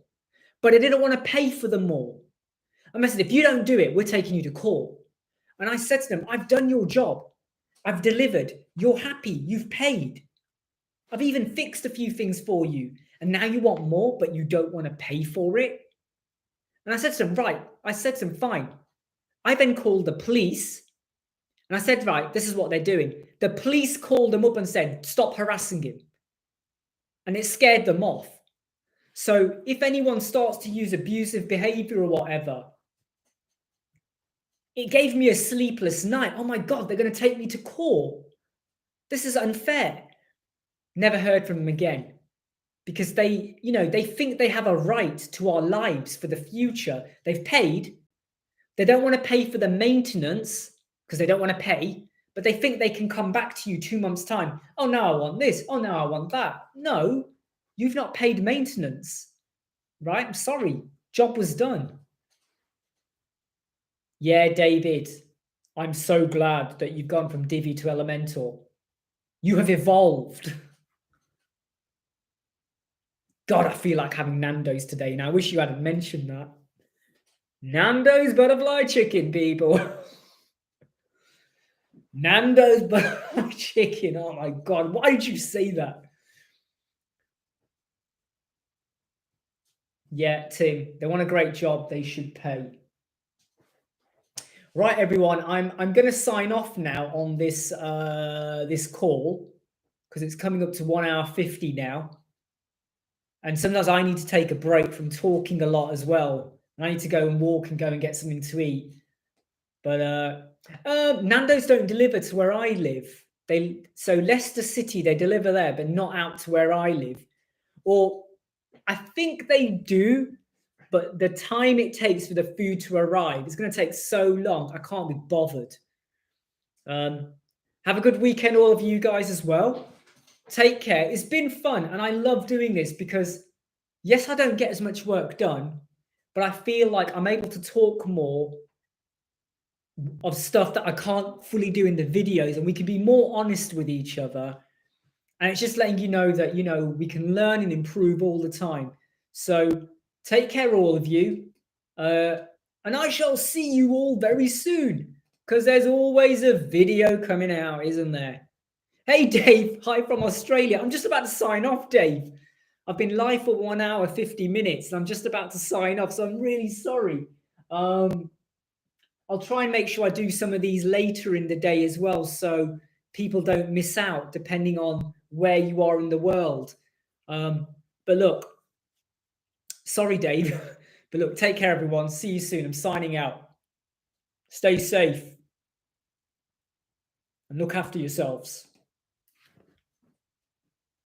But I didn't want to pay for them more. I said, if you don't do it, we're taking you to court. And I said to them, I've done your job. I've delivered. You're happy. You've paid. I've even fixed a few things for you. And now you want more, but you don't want to pay for it. And I said to them, right. I said to them, fine. I then called the police. And I said, right, this is what they're doing. The police called them up and said, stop harassing him. And it scared them off. So if anyone starts to use abusive behavior or whatever, it gave me a sleepless night. Oh my God, they're going to take me to court. This is unfair. Never heard from them again. Because they think they have a right to our lives for the future. They've paid. They don't want to pay for the maintenance because they don't want to pay, but they think they can come back to you 2 months' time. Oh, now I want this. Oh, now I want that. No, you've not paid maintenance, right? I'm sorry. Job was done. Yeah, David, I'm so glad that you've gone from Divi to Elementor. You have evolved. God, I feel like having Nando's today. Now, I wish you hadn't mentioned that. Nando's butterfly chicken, people. Nando's butterfly chicken. Oh my God, why did you say that? Yeah, Tim, they want a great job. They should pay. Right, everyone, I'm going to sign off now on this this call because it's coming up to 1 hour 50 now. And sometimes I need to take a break from talking a lot as well. I need to go and walk and go and get something to eat. But Nando's don't deliver to where I live. So Leicester City, they deliver there, but not out to where I live. Or I think they do, but the time it takes for the food to arrive is going to take so long. I can't be bothered. Have a good weekend, all of you guys as well. Take care. It's been fun, and I love doing this because, yes, I don't get as much work done, but I feel like I'm able to talk more of stuff that I can't fully do in the videos, and we can be more honest with each other. And it's just letting you know that, we can learn and improve all the time. So take care, all of you. And I shall see you all very soon because there's always a video coming out, isn't there? Hey, Dave. Hi from Australia. I'm just about to sign off, Dave. I've been live for 1 hour, 50 minutes. And I'm just about to sign off, so I'm really sorry. I'll try and make sure I do some of these later in the day as well, so people don't miss out, depending on where you are in the world. But look, sorry, Dave. But look, take care, everyone. See you soon. I'm signing out. Stay safe. And look after yourselves.